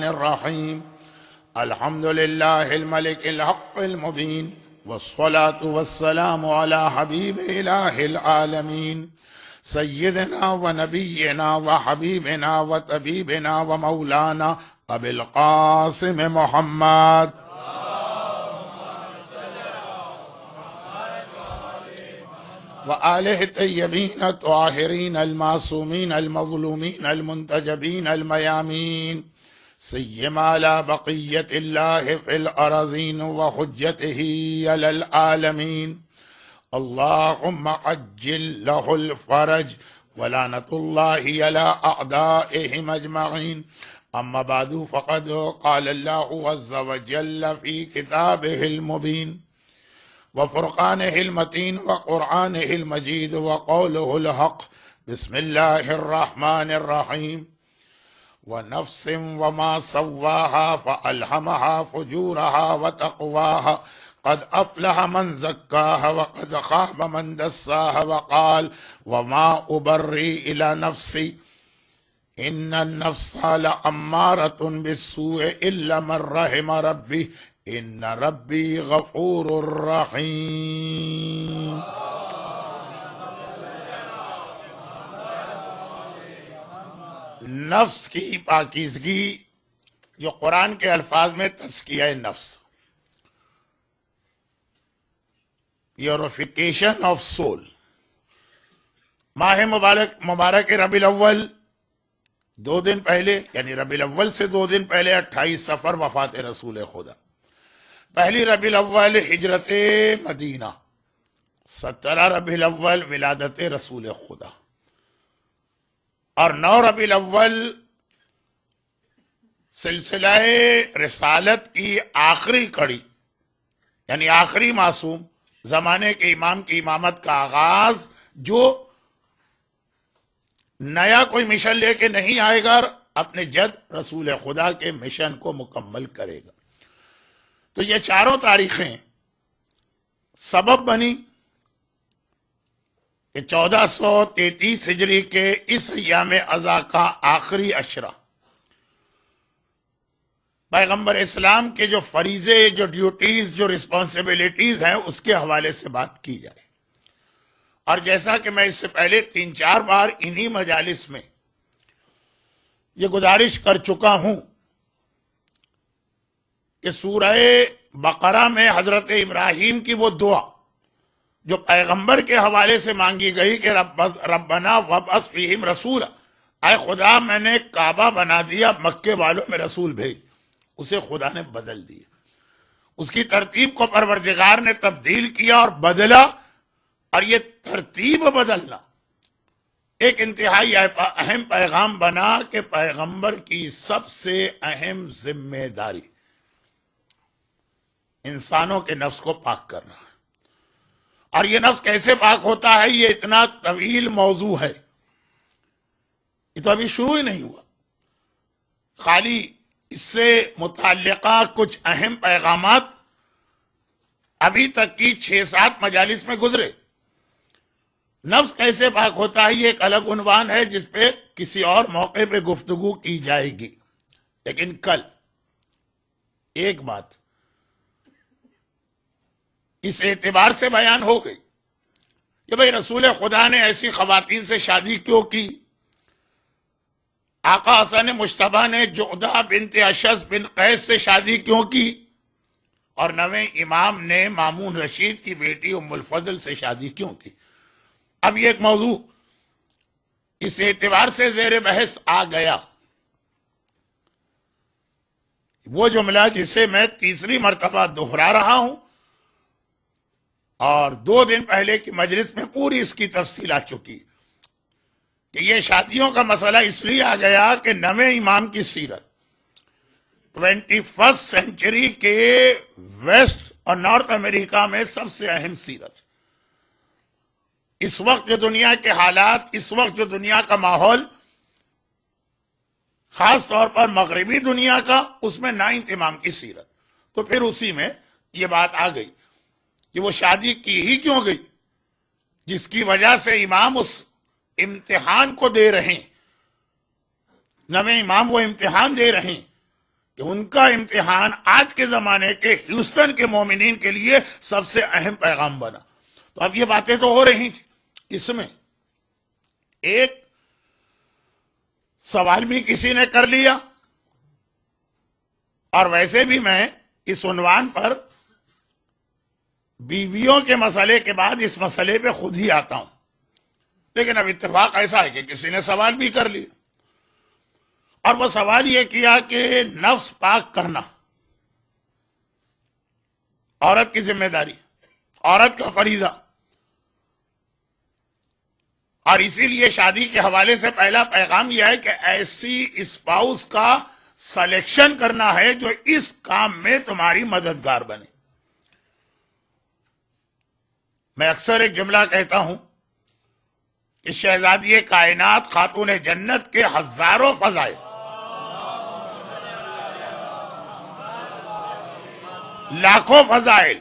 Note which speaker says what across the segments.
Speaker 1: الرحيم الحمد لله الملك الحق المبين والصلاة والسلام على حبيب إله العالمين سيدنا ونبينا وحبيبنا وطبيبنا ومولانا أبي القاسم محمد وآله الطيبين الطاهرين المعصومين المظلومين المنتجبين الميامين سيما على بقية الله في الأراضين وحجته على العالمين اللهم عجل له الفرج ولعنة الله على أعدائهم أجمعين أما بعد فقد قال الله عز وجل في كتابه المبين وفرقانه المتين وقرآنه المجيد وقوله الحق بسم الله الرحمن الرحيم ونفس وما سواها فألهمها فجورها وتقواها قد أفلح من زكاها وقد خاب من دساها وقال وما أبرئ إلى نفسي إن النفس لأمارة بالسوء إلا من رحم ربي إن ربي غفور رحيم. نفس کی پاکیزگی جو قرآن کے الفاظ میں تزکیہ نفس، پیوریفیکیشن آف سول. ماہ مبارک ربیع الاول 2 دن پہلے یعنی ربیع الاول سے 2 دن پہلے 28 صفر وفات رسول خدا، پہلی ربیع الاول ہجرت مدینہ، 17 ربیع الاول ولادت رسول خدا، اور 9 ربیع الاول سلسلہ رسالت کی آخری کڑی یعنی آخری معصوم زمانے کے امام کی امامت کا آغاز، جو نیا کوئی مشن لے کے نہیں آئے گا، اپنے جد رسول خدا کے مشن کو مکمل کرے گا. تو یہ چاروں تاریخیں سبب بنی کہ 1433 ہجری کے اس ایام اضحیٰ کا آخری عشرہ پیغمبر اسلام کے جو فریضے، جو ڈیوٹیز، جو رسپانسبلٹیز ہیں، اس کے حوالے سے بات کی جائے. اور جیسا کہ میں اس سے پہلے 3-4 بار انہی مجالس میں یہ گزارش کر چکا ہوں کہ سورہ بقرہ میں حضرت ابراہیم کی وہ دعا جو پیغمبر کے حوالے سے مانگی گئی کہ ربنا وابعث فیہم رسولا، اے خدا میں نے کعبہ بنا دیا، مکے والوں میں رسول بھیج، اسے خدا نے بدل دیا. اس کی ترتیب کو پروردگار نے تبدیل کیا اور بدلا، اور یہ ترتیب بدلنا ایک انتہائی اہم پیغام بنا کہ پیغمبر کی سب سے اہم ذمہ داری انسانوں کے نفس کو پاک کرنا ہے. اور یہ نفس کیسے پاک ہوتا ہے، یہ اتنا طویل موضوع ہے، یہ تو ابھی شروع ہی نہیں ہوا. خالی اس سے متعلقہ کچھ اہم پیغامات ابھی تک کی 6-7 مجالس میں گزرے. نفس کیسے پاک ہوتا ہے یہ ایک الگ عنوان ہے جس پہ کسی اور موقع پہ گفتگو کی جائے گی. لیکن کل ایک بات اس اعتبار سے بیان ہو گئی کہ بھئی رسول خدا نے ایسی خواتین سے شادی کیوں کی، آقا حسن مجتبیٰ نے جعدہ بنت اشعث بن قیس سے شادی کیوں کی، اور 9ویں امام نے مامون رشید کی بیٹی ام الفضل سے شادی کیوں کی. اب یہ ایک موضوع اس اعتبار سے زیر بحث آ گیا. وہ جملہ جسے میں تیسری مرتبہ دہرا رہا ہوں، اور 2 دن پہلے کی مجلس میں پوری اس کی تفصیل آ چکی کہ یہ شادیوں کا مسئلہ اس لیے آ گیا کہ 9ویں امام کی سیرت 21 سینچری کے ویسٹ اور نارتھ امریکہ میں سب سے اہم سیرت. اس وقت جو دنیا کے حالات، اس وقت جو دنیا کا ماحول، خاص طور پر مغربی دنیا کا، اس میں 9 امام کی سیرت. تو پھر اسی میں یہ بات آ گئی کہ وہ شادی کی ہی کیوں گئی جس کی وجہ سے امام اس امتحان کو دے رہے ہیں، 9ویں امام وہ امتحان دے رہے ہیں کہ ان کا امتحان آج کے زمانے کے ہیوسٹن کے مومنین کے لیے سب سے اہم پیغام بنا۔ تو اب یہ باتیں تو ہو رہی تھی، اس میں ایک سوال بھی کسی نے کر لیا، اور ویسے بھی میں اس عنوان پر بیویوں کے مسئلے کے بعد اس مسئلے پہ خود ہی آتا ہوں، لیکن اب اتفاق ایسا ہے کہ کسی نے سوال بھی کر لیا، اور وہ سوال یہ کیا کہ نفس پاک کرنا عورت کی ذمہ داری، عورت کا فریضہ، اور اسی لیے شادی کے حوالے سے پہلا پیغام یہ ہے کہ ایسی اسپاؤس کا سلیکشن کرنا ہے جو اس کام میں تمہاری مددگار بنے۔ میں اکثر ایک جملہ کہتا ہوں کہ شہزادی کائنات خاتون جنت کے ہزاروں فضائل، لاکھوں فضائل،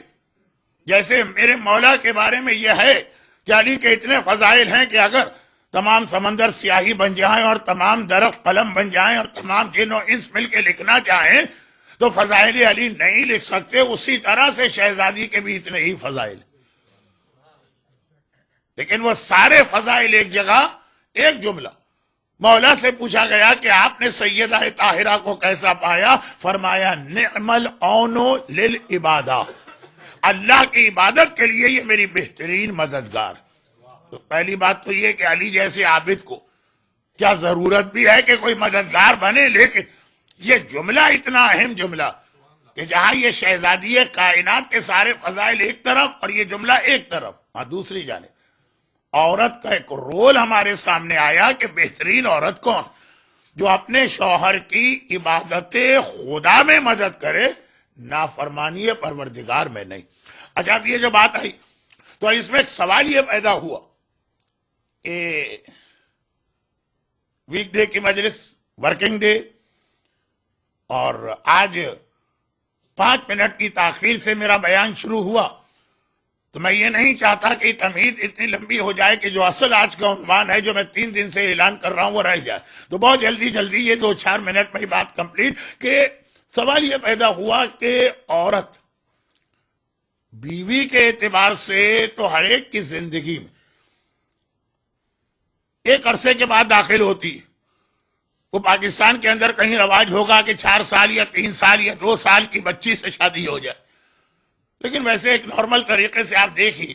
Speaker 1: جیسے میرے مولا کے بارے میں یہ ہے کہ علی کے اتنے فضائل ہیں کہ اگر تمام سمندر سیاہی بن جائیں اور تمام درخت قلم بن جائیں اور تمام جن و انس مل کے لکھنا چاہیں تو فضائل علی نہیں لکھ سکتے، اسی طرح سے شہزادی کے بھی اتنے ہی فضائل، لیکن وہ سارے فضائل ایک جگہ، ایک جملہ۔ مولا سے پوچھا گیا کہ آپ نے سیدہ طاہرہ کو کیسا پایا؟ فرمایا نعم العون للعبادہ، اللہ کی عبادت کے لیے یہ میری بہترین مددگار۔ تو پہلی بات تو یہ کہ علی جیسے عابد کو کیا ضرورت بھی ہے کہ کوئی مددگار بنے، لیکن یہ جملہ اتنا اہم جملہ کہ جہاں یہ شہزادی کائنات کے سارے فضائل ایک طرف اور یہ جملہ ایک طرف، ہاں دوسری جانب عورت کا ایک رول ہمارے سامنے آیا کہ بہترین عورت کون؟ جو اپنے شوہر کی عبادت خدا میں مدد کرے، نافرمانی پروردگار میں نہیں۔ اچھا اب یہ جو بات آئی تو اس میں ایک سوال یہ پیدا ہوا کہ ویک ڈے کی مجلس، ورکنگ ڈے، اور آج 5 منٹ کی تاخیر سے میرا بیان شروع ہوا، تو میں یہ نہیں چاہتا کہ تمہید اتنی لمبی ہو جائے کہ جو اصل آج کا عنوان ہے جو میں 3 دن سے اعلان کر رہا ہوں وہ رہ جائے، تو بہت جلدی یہ 2-4 منٹ میں بات کمپلیٹ۔ کہ سوال یہ پیدا ہوا کہ عورت بیوی کے اعتبار سے تو ہر ایک کی زندگی میں ایک عرصے کے بعد داخل ہوتی ہے۔ وہ پاکستان کے اندر کہیں رواج ہوگا کہ 4 سال یا 3 سال یا 2 سال کی بچی سے شادی ہو جائے، لیکن ویسے ایک نارمل طریقے سے آپ دیکھیے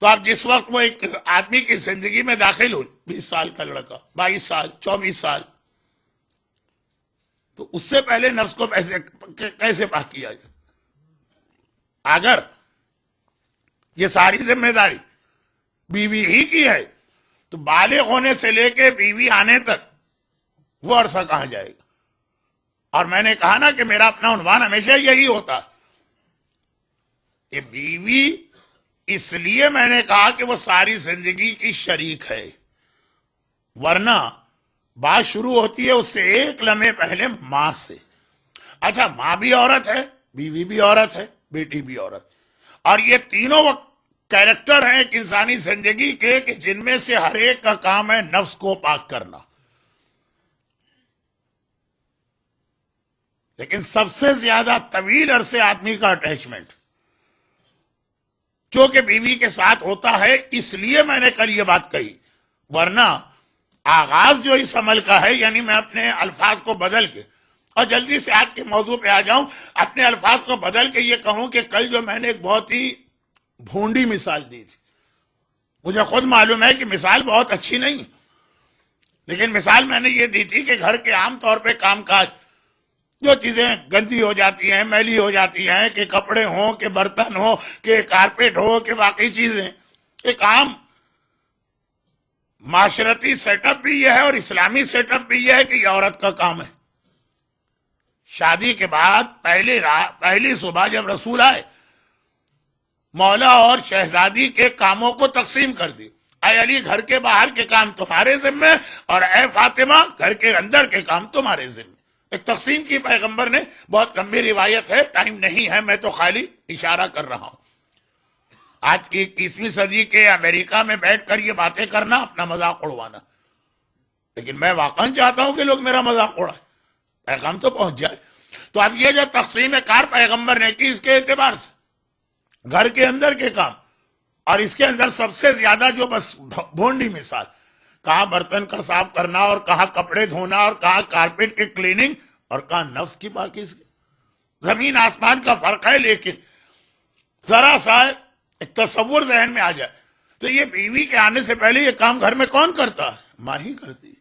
Speaker 1: تو آپ جس وقت وہ ایک آدمی کی زندگی میں داخل ہو، 20 سال کا لڑکا، 22 سال، 24 سال، تو اس سے پہلے نفس کو کیسے پاک کیا جائے؟ اگر یہ ساری ذمہ داری بیوی ہی کی ہے تو بالغ ہونے سے لے کے بیوی آنے تک وہ عرصہ کہاں جائے گا؟ اور میں نے کہا نا کہ میرا اپنا عنوان ہمیشہ یہی ہوتا ہے کہ بیوی، اس لیے میں نے کہا کہ وہ ساری زندگی کی شریک ہے، ورنہ بات شروع ہوتی ہے اس سے ایک لمحے پہلے ماں سے۔ اچھا ماں بھی عورت ہے، بیوی بھی عورت ہے، بیٹی بھی عورت، اور یہ تینوں وہ کیریکٹر ہیں ایک انسانی زندگی کے کہ جن میں سے ہر ایک کا کام ہے نفس کو پاک کرنا۔ لیکن سب سے زیادہ طویل عرصے آدمی کا اٹیچمنٹ جو کہ بیوی کے ساتھ ہوتا ہے، اس لیے میں نے کل یہ بات کہی، ورنہ آغاز جو اس عمل کا ہے، یعنی میں اپنے الفاظ کو بدل کے، اور جلدی سے آج کے موضوع پہ آ جاؤں، اپنے الفاظ کو بدل کے یہ کہوں کہ کل جو میں نے ایک بہت ہی بھونڈی مثال دی تھی، مجھے خود معلوم ہے کہ مثال بہت اچھی نہیں، لیکن مثال میں نے یہ دی تھی کہ گھر کے عام طور پہ کام کاج جو چیزیں گندی ہو جاتی ہیں، میلی ہو جاتی ہیں، کہ کپڑے ہوں، کہ برتن ہو، کہ کارپیٹ ہو، کہ باقی چیزیں، ایک عام معاشرتی سیٹ اپ بھی یہ ہے اور اسلامی سیٹ اپ بھی یہ ہے کہ یہ عورت کا کام ہے۔ شادی کے بعد پہلی صبح جب رسول آئے، مولا اور شہزادی کے کاموں کو تقسیم کر دی، اے علی گھر کے باہر کے کام تمہارے ذمہ اور اے فاطمہ گھر کے اندر کے کام تمہارے ذمہ۔ ایک تقسیم کی پیغمبر نے، بہت لمبی روایت ہے، ٹائم نہیں ہے، میں تو خالی اشارہ کر رہا ہوں۔ آج کی 21ویں صدی کے امریکہ میں بیٹھ کر یہ باتیں کرنا، اپنا مذاق اڑوانا، لیکن میں واقعا چاہتا ہوں کہ لوگ میرا مذاق اڑائیں، پیغام تو پہنچ جائے. تو اب یہ جو تقسیم کار پیغمبر نے کی اس کے اعتبار سے گھر کے اندر کے کام، اور اس کے اندر سب سے زیادہ جو بس بھونڈی مثال، کہاں برتن کا صاف کرنا اور کہاں کپڑے دھونا اور کہاں کارپیٹ کی کلیننگ اور کہاں نفس کی پاکیزگی. زمین آسمان کا فرق ہے. لیکن ذرا سا ایک تصور ذہن میں آ جائے تو یہ بیوی کے آنے سے پہلے یہ کام گھر میں کون کرتا ہے؟ ماں ہی کرتی.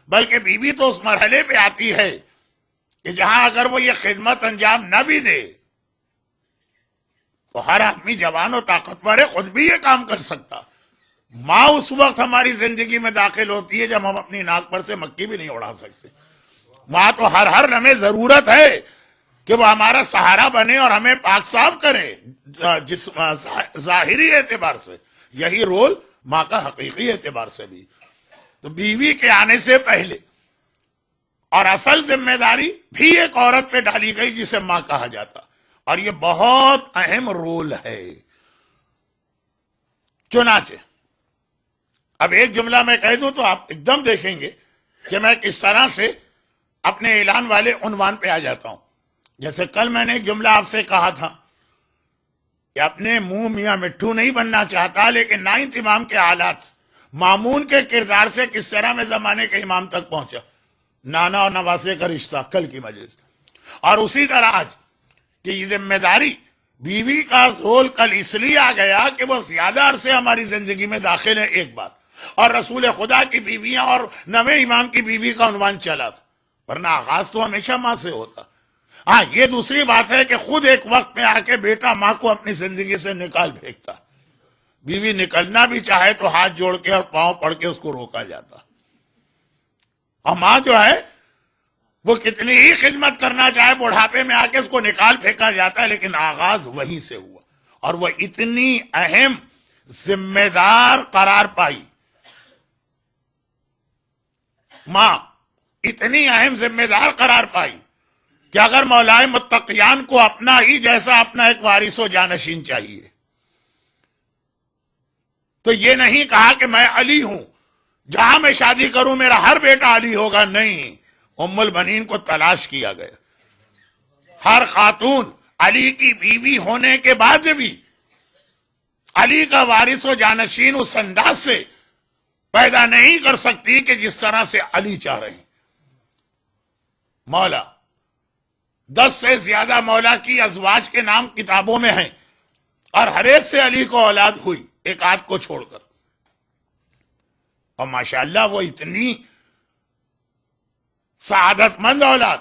Speaker 1: بلکہ بیوی تو اس مرحلے پہ آتی ہے کہ جہاں اگر وہ یہ خدمت انجام نہ بھی دے تو ہر آدمی جوان و طاقتور ہے، خود بھی یہ کام کر سکتا. ماں اس وقت ہماری زندگی میں داخل ہوتی ہے جب ہم اپنی ناک پر سے مکھی بھی نہیں اڑا سکتے. ماں تو ہر لمحے ضرورت ہے کہ وہ ہمارا سہارا بنے اور ہمیں پاک صاف کرے جس ظاہری اعتبار سے. یہی رول ماں کا حقیقی اعتبار سے بھی. تو بیوی کے آنے سے پہلے اور اصل ذمہ داری بھی ایک عورت پہ ڈالی گئی جسے ماں کہا جاتا، اور یہ بہت اہم رول ہے. چنانچہ اب ایک جملہ میں کہہ دوں تو آپ ایک دم دیکھیں گے کہ میں کس طرح سے اپنے اعلان والے عنوان پہ آ جاتا ہوں. جیسے کل میں نے ایک جملہ آپ سے کہا تھا کہ اپنے منہ میاں مٹھو نہیں بننا چاہتا، لیکن نائنتھ امام کے حالات مامون کے کردار سے کس طرح میں زمانے کے امام تک پہنچا. نانا اور نواسے کا رشتہ کل کی مجلس. اور اسی طرح آج کہ یہ ذمہ داری بیوی کا رول کل اس لیے آ گیا کہ وہ زیادہ عرصے ہماری زندگی میں داخل ہے، ایک بات، اور رسول خدا کی بیویاں اور نویں امام کی بیوی کا عنوان چلا تھا، ورنہ آغاز تو ہمیشہ ماں سے ہوتا. ہاں یہ دوسری بات ہے کہ خود ایک وقت میں آ کے بیٹا ماں کو اپنی زندگی سے نکال پھینکتا. بیوی نکلنا بھی چاہے تو ہاتھ جوڑ کے اور پاؤں پڑ کے اس کو روکا جاتا. اور ماں جو ہے وہ کتنی ہی خدمت کرنا چاہے بڑھاپے میں آ کے اس کو نکال پھینکا جاتا ہے، لیکن آغاز وہیں سے ہوا. اور وہ اتنی اہم ذمہ دار قرار پائی، ماں اتنی اہم ذمہ دار قرار پائی کہ اگر مولائے متقیان کو اپنا ہی جیسا اپنا ایک وارث و جانشین چاہیے تو یہ نہیں کہا کہ میں علی ہوں، جہاں میں شادی کروں میرا ہر بیٹا علی ہوگا. نہیں، ام البنین کو تلاش کیا گیا. ہر خاتون علی کی بیوی ہونے کے بعد بھی علی کا وارث و جانشین اس انداز سے پیدا نہیں کر سکتی کہ جس طرح سے علی چاہ رہے ہیں. مولا 10 سے زیادہ مولا کی ازواج کے نام کتابوں میں ہیں، اور ہر ایک سے علی کو اولاد ہوئی، ایک آدھ کو چھوڑ کر. اور ماشاءاللہ وہ اتنی سعادت مند اولاد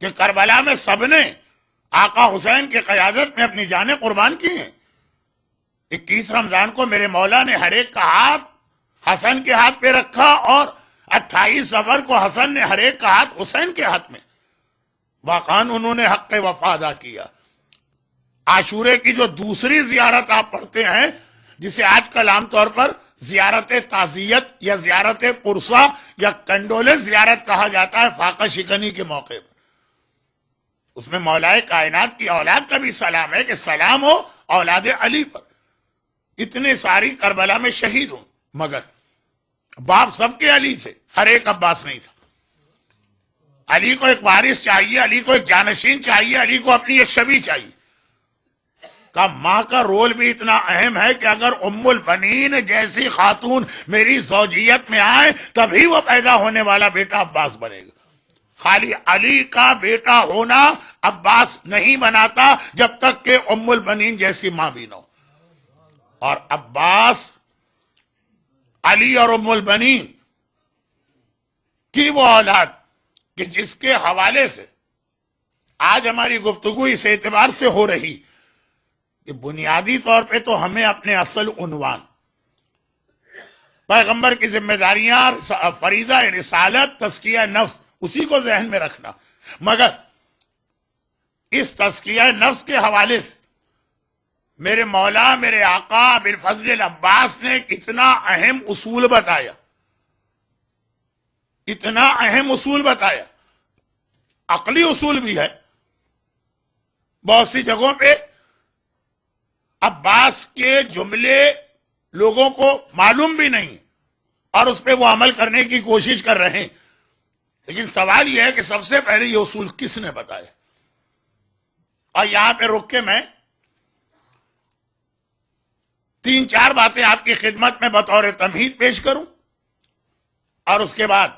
Speaker 1: کہ کربلا میں سب نے آقا حسین کی قیادت میں اپنی جانیں قربان کی ہیں. 21 رمضان کو میرے مولا نے ہر ایک کا ہاتھ حسن کے ہاتھ پہ رکھا، اور 28 صفر کو حسن نے ہر ایک کا ہاتھ حسین کے ہاتھ میں. واقعاً انہوں نے حق وفا ادا کیا. عاشورے کی جو دوسری زیارت آپ پڑھتے ہیں، جسے آج کل عام طور پر زیارت تعزیت یا زیارت پرسا یا کنڈولنس زیارت کہا جاتا ہے، فاقہ شکنی کے موقع پر، اس میں مولائے کائنات کی اولاد کا بھی سلام ہے کہ سلام ہو اولاد علی پر. اتنے ساری کربلا میں شہید ہوں، مگر باپ سب کے علی تھے، ہر ایک عباس نہیں تھا. علی کو ایک وارث چاہیے، علی کو ایک جانشین چاہیے، علی کو اپنی ایک شبیہ چاہیے. کا ماں کا رول بھی اتنا اہم ہے کہ اگر ام البنین جیسی خاتون میری زوجیت میں آئے تبھی وہ پیدا ہونے والا بیٹا عباس بنے گا. خالی علی کا بیٹا ہونا عباس نہیں بناتا جب تک کہ ام البنین جیسی ماں بھی نہ ہو. اور عباس، علی اور ام البنین کی وہ اولاد کہ جس کے حوالے سے آج ہماری گفتگو اس اعتبار سے ہو رہی کہ بنیادی طور پہ تو ہمیں اپنے اصل عنوان، پیغمبر کی ذمہ داریاں، فریضہ رسالت، تزکیہ نفس، اسی کو ذہن میں رکھنا. مگر اس تزکیہ نفس کے حوالے سے میرے مولا، میرے آقا ابوالفضل العباس نے کتنا اہم اصول بتایا، اتنا اہم اصول بتایا. عقلی اصول بھی ہے. بہت سی جگہوں پہ عباس کے جملے لوگوں کو معلوم بھی نہیں اور اس پہ وہ عمل کرنے کی کوشش کر رہے ہیں. لیکن سوال یہ ہے کہ سب سے پہلے یہ اصول کس نے بتایا؟ اور یہاں پہ رک کے میں 3-4 باتیں آپ کی خدمت میں بطور تمہید پیش کروں، اور اس کے بعد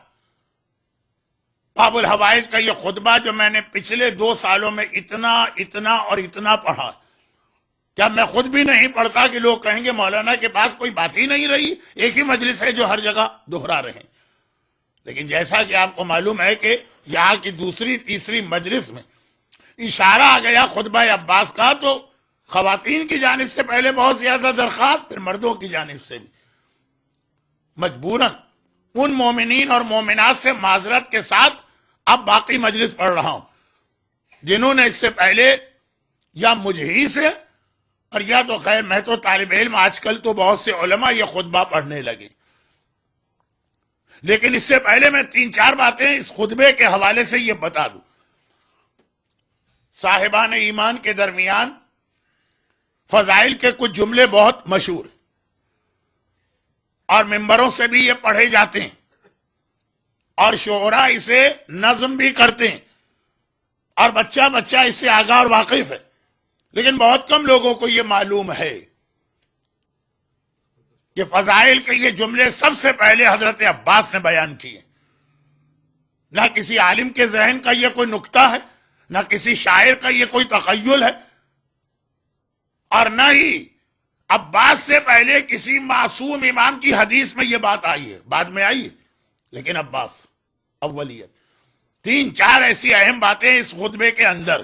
Speaker 1: باب الحوائج کا یہ خطبہ جو میں نے پچھلے 2 سالوں میں اتنا اور اتنا پڑھا، کیا میں خود بھی نہیں پڑھتا کہ لوگ کہیں گے مولانا کے پاس کوئی بات ہی نہیں رہی، ایک ہی مجلس ہے جو ہر جگہ دہرا رہے ہیں۔ لیکن جیسا کہ آپ کو معلوم ہے کہ یہاں کی دوسری تیسری مجلس میں اشارہ آ گیا خطبہ عباس کا، تو خواتین کی جانب سے پہلے بہت زیادہ درخواست، پھر مردوں کی جانب سے بھی مجبوراً ان مومنین اور مومنات سے معذرت کے ساتھ اب باقی مجلس پڑھ رہا ہوں جنہوں نے اس سے پہلے یا مجھ ہی سے، اور یا تو خیر میں تو طالب علم، آج کل تو بہت سے علماء یہ خطبہ پڑھنے لگے، لیکن اس سے پہلے میں 3-4 باتیں اس خطبے کے حوالے سے یہ بتا دوں۔ صاحبان ایمان کے درمیان فضائل کے کچھ جملے بہت مشہور ہیں اور ممبروں سے بھی یہ پڑھے جاتے ہیں، اور شعراء اسے نظم بھی کرتے ہیں، اور بچہ اس سے آگاہ اور واقف ہے، لیکن بہت کم لوگوں کو یہ معلوم ہے کہ فضائل کے یہ جملے سب سے پہلے حضرت عباس نے بیان کیے۔ نہ کسی عالم کے ذہن کا یہ کوئی نکتہ ہے، نہ کسی شاعر کا یہ کوئی تخیل ہے، اور نہ ہی عباس سے پہلے کسی معصوم امام کی حدیث میں یہ بات آئی ہے، بعد میں آئی ہے، لیکن عباس اولیت۔ 3-4 ایسی اہم باتیں اس خطبے کے اندر،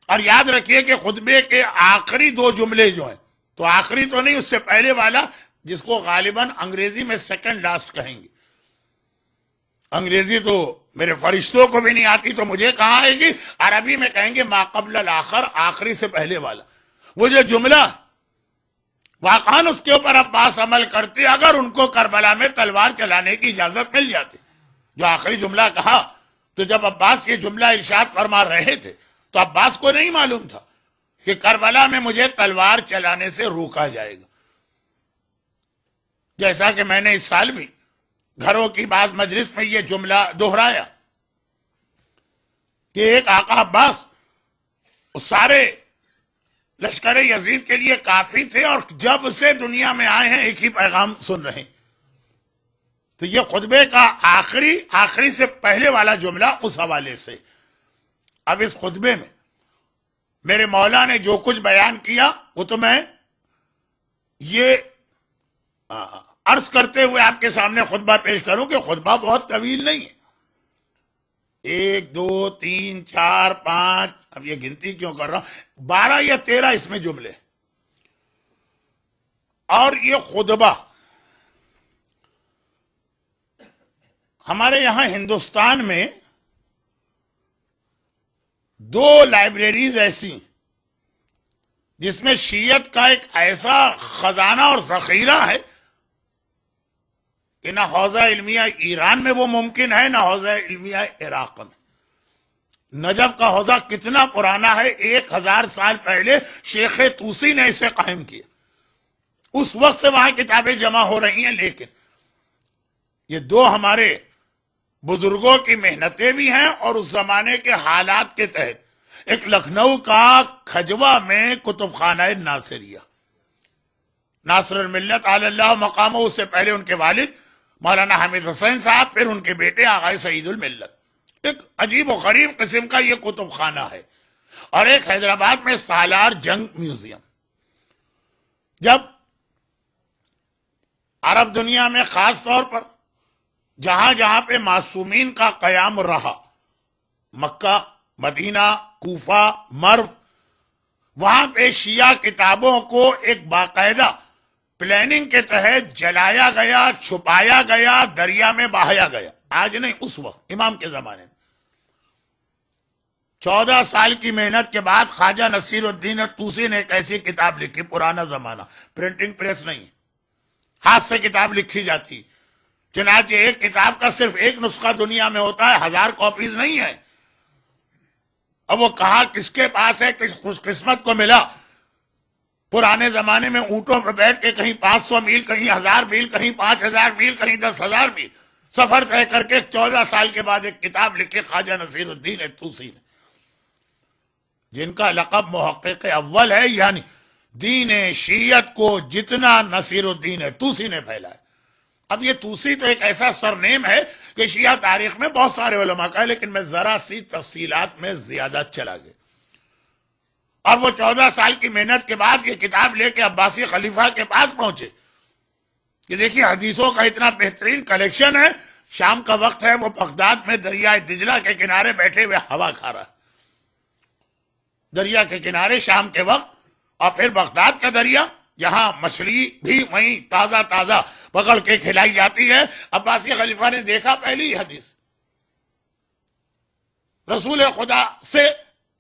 Speaker 1: اور یاد رکھیے کہ خطبے کے آخری 2 جملے جو ہیں، تو آخری تو نہیں، اس سے پہلے والا جس کو غالباً انگریزی میں سیکنڈ لاسٹ کہیں گے، انگریزی تو میرے فرشتوں کو بھی نہیں آتی تو مجھے کہاں آئے گی، عربی میں کہیں گے ما قبل الاخر، آخری سے پہلے والا وہ جو جملہ واقعاً اس کے اوپر عباس عمل کرتے اگر ان کو کربلا میں تلوار چلانے کی اجازت مل جاتی۔ جو آخری جملہ کہا، تو جب عباس یہ جملہ ارشاد فرما رہے تھے تو عباس کو نہیں معلوم تھا کہ کربلا میں مجھے تلوار چلانے سے روکا جائے گا، جیسا کہ میں نے اس سال بھی گھروں کی بعض مجلس میں یہ جملہ دہرایا کہ ایک آقا عباس اس سارے لشکر یزید کے لیے کافی تھے، اور جب سے دنیا میں آئے ہیں ایک ہی پیغام سن رہے ہیں۔ تو یہ خطبے کا آخری سے پہلے والا جملہ اس حوالے سے۔ اب اس خطبے میں میرے مولا نے جو کچھ بیان کیا وہ تو میں یہ عرض کرتے ہوئے آپ کے سامنے خطبہ پیش کروں کہ خطبہ بہت طویل نہیں ہے، 1 2 3 4 5، اب یہ گنتی کیوں کر رہا ہوں، 12 یا 13 اس میں جملے، اور یہ خطبہ ہمارے یہاں ہندوستان میں 2 لائبریریز ایسی جس میں شیعت کا ایک ایسا خزانہ اور ذخیرہ ہے کہ نہ حوزہ علمیہ ایران میں وہ ممکن ہے، نہ حوزہ علمیہ عراق میں۔ نجف کا حوزہ کتنا پرانا ہے، 1000 سال پہلے شیخ توسی نے اسے قائم کیا، اس وقت سے وہاں کتابیں جمع ہو رہی ہیں، لیکن یہ 2 ہمارے بزرگوں کی محنتیں بھی ہیں، اور اس زمانے کے حالات کے تحت ایک لکھنؤ کا کھجوا میں کتب خانہ ناصریہ، ناصر الملت علی اللہ مقامہ، اس سے پہلے ان کے والد مولانا حامد حسین صاحب، پھر ان کے بیٹے آغا سعید الملت، ایک عجیب و غریب قسم کا یہ کتب خانہ ہے، اور ایک حیدرآباد میں سالار جنگ میوزیم۔ جب عرب دنیا میں خاص طور پر جہاں جہاں پہ معصومین کا قیام رہا، مکہ، مدینہ، کوفہ، مرو، وہاں پہ شیعہ کتابوں کو ایک باقاعدہ پلاننگ کے تحت جلایا گیا، چھپایا گیا، دریا میں بہایا گیا۔ آج نہیں، اس وقت امام کے زمانے میں 14 سال کی محنت کے بعد خواجہ نصیر الدین طوسی نے ایک ایسی کتاب لکھی، پرانا زمانہ، پرنٹنگ پریس نہیں، ہاتھ سے کتاب لکھی جاتی، چنانچہ ایک کتاب کا صرف ایک نسخہ دنیا میں ہوتا ہے، 1000 کاپیز نہیں ہے۔ اب وہ کہاں کس کے پاس ہے، کس خوش قسمت کو ملا۔ پرانے زمانے میں اونٹوں پر بیٹھ کے کہیں 500 میل، کہیں 1000 میل، کہیں 5000 میل، کہیں 10,000 میل سفر طے کر کے 14 سال کے بعد ایک کتاب لکھی خواجہ نصیر الدین طوسی نے، جن کا لقب محقق اول ہے، یعنی دین شیعت کو جتنا نصیر الدین طوسی نے پھیلایا۔ اب یہ طوسی تو ایک ایسا سرنیم ہے کہ شیعہ تاریخ میں بہت سارے علماء کا ہے، لیکن میں ذرا سی تفصیلات میں زیادہ چلا گیا۔ اور وہ 14 سال کی محنت کے بعد یہ کتاب لے کے عباسی خلیفہ کے پاس پہنچے کہ دیکھیے حدیثوں کا اتنا بہترین کلیکشن ہے، شام کا وقت ہے، وہ بغداد میں دریائے دجلہ کے کنارے بیٹھے ہوئے ہوا کھا رہا ہے، دریا کے کنارے شام کے وقت، اور پھر بغداد کا دریا جہاں مچھلی بھی وہیں تازہ تازہ پکڑ کے کھلائی جاتی ہے۔ عباسی خلیفہ نے دیکھا پہلی حدیث رسول خدا سے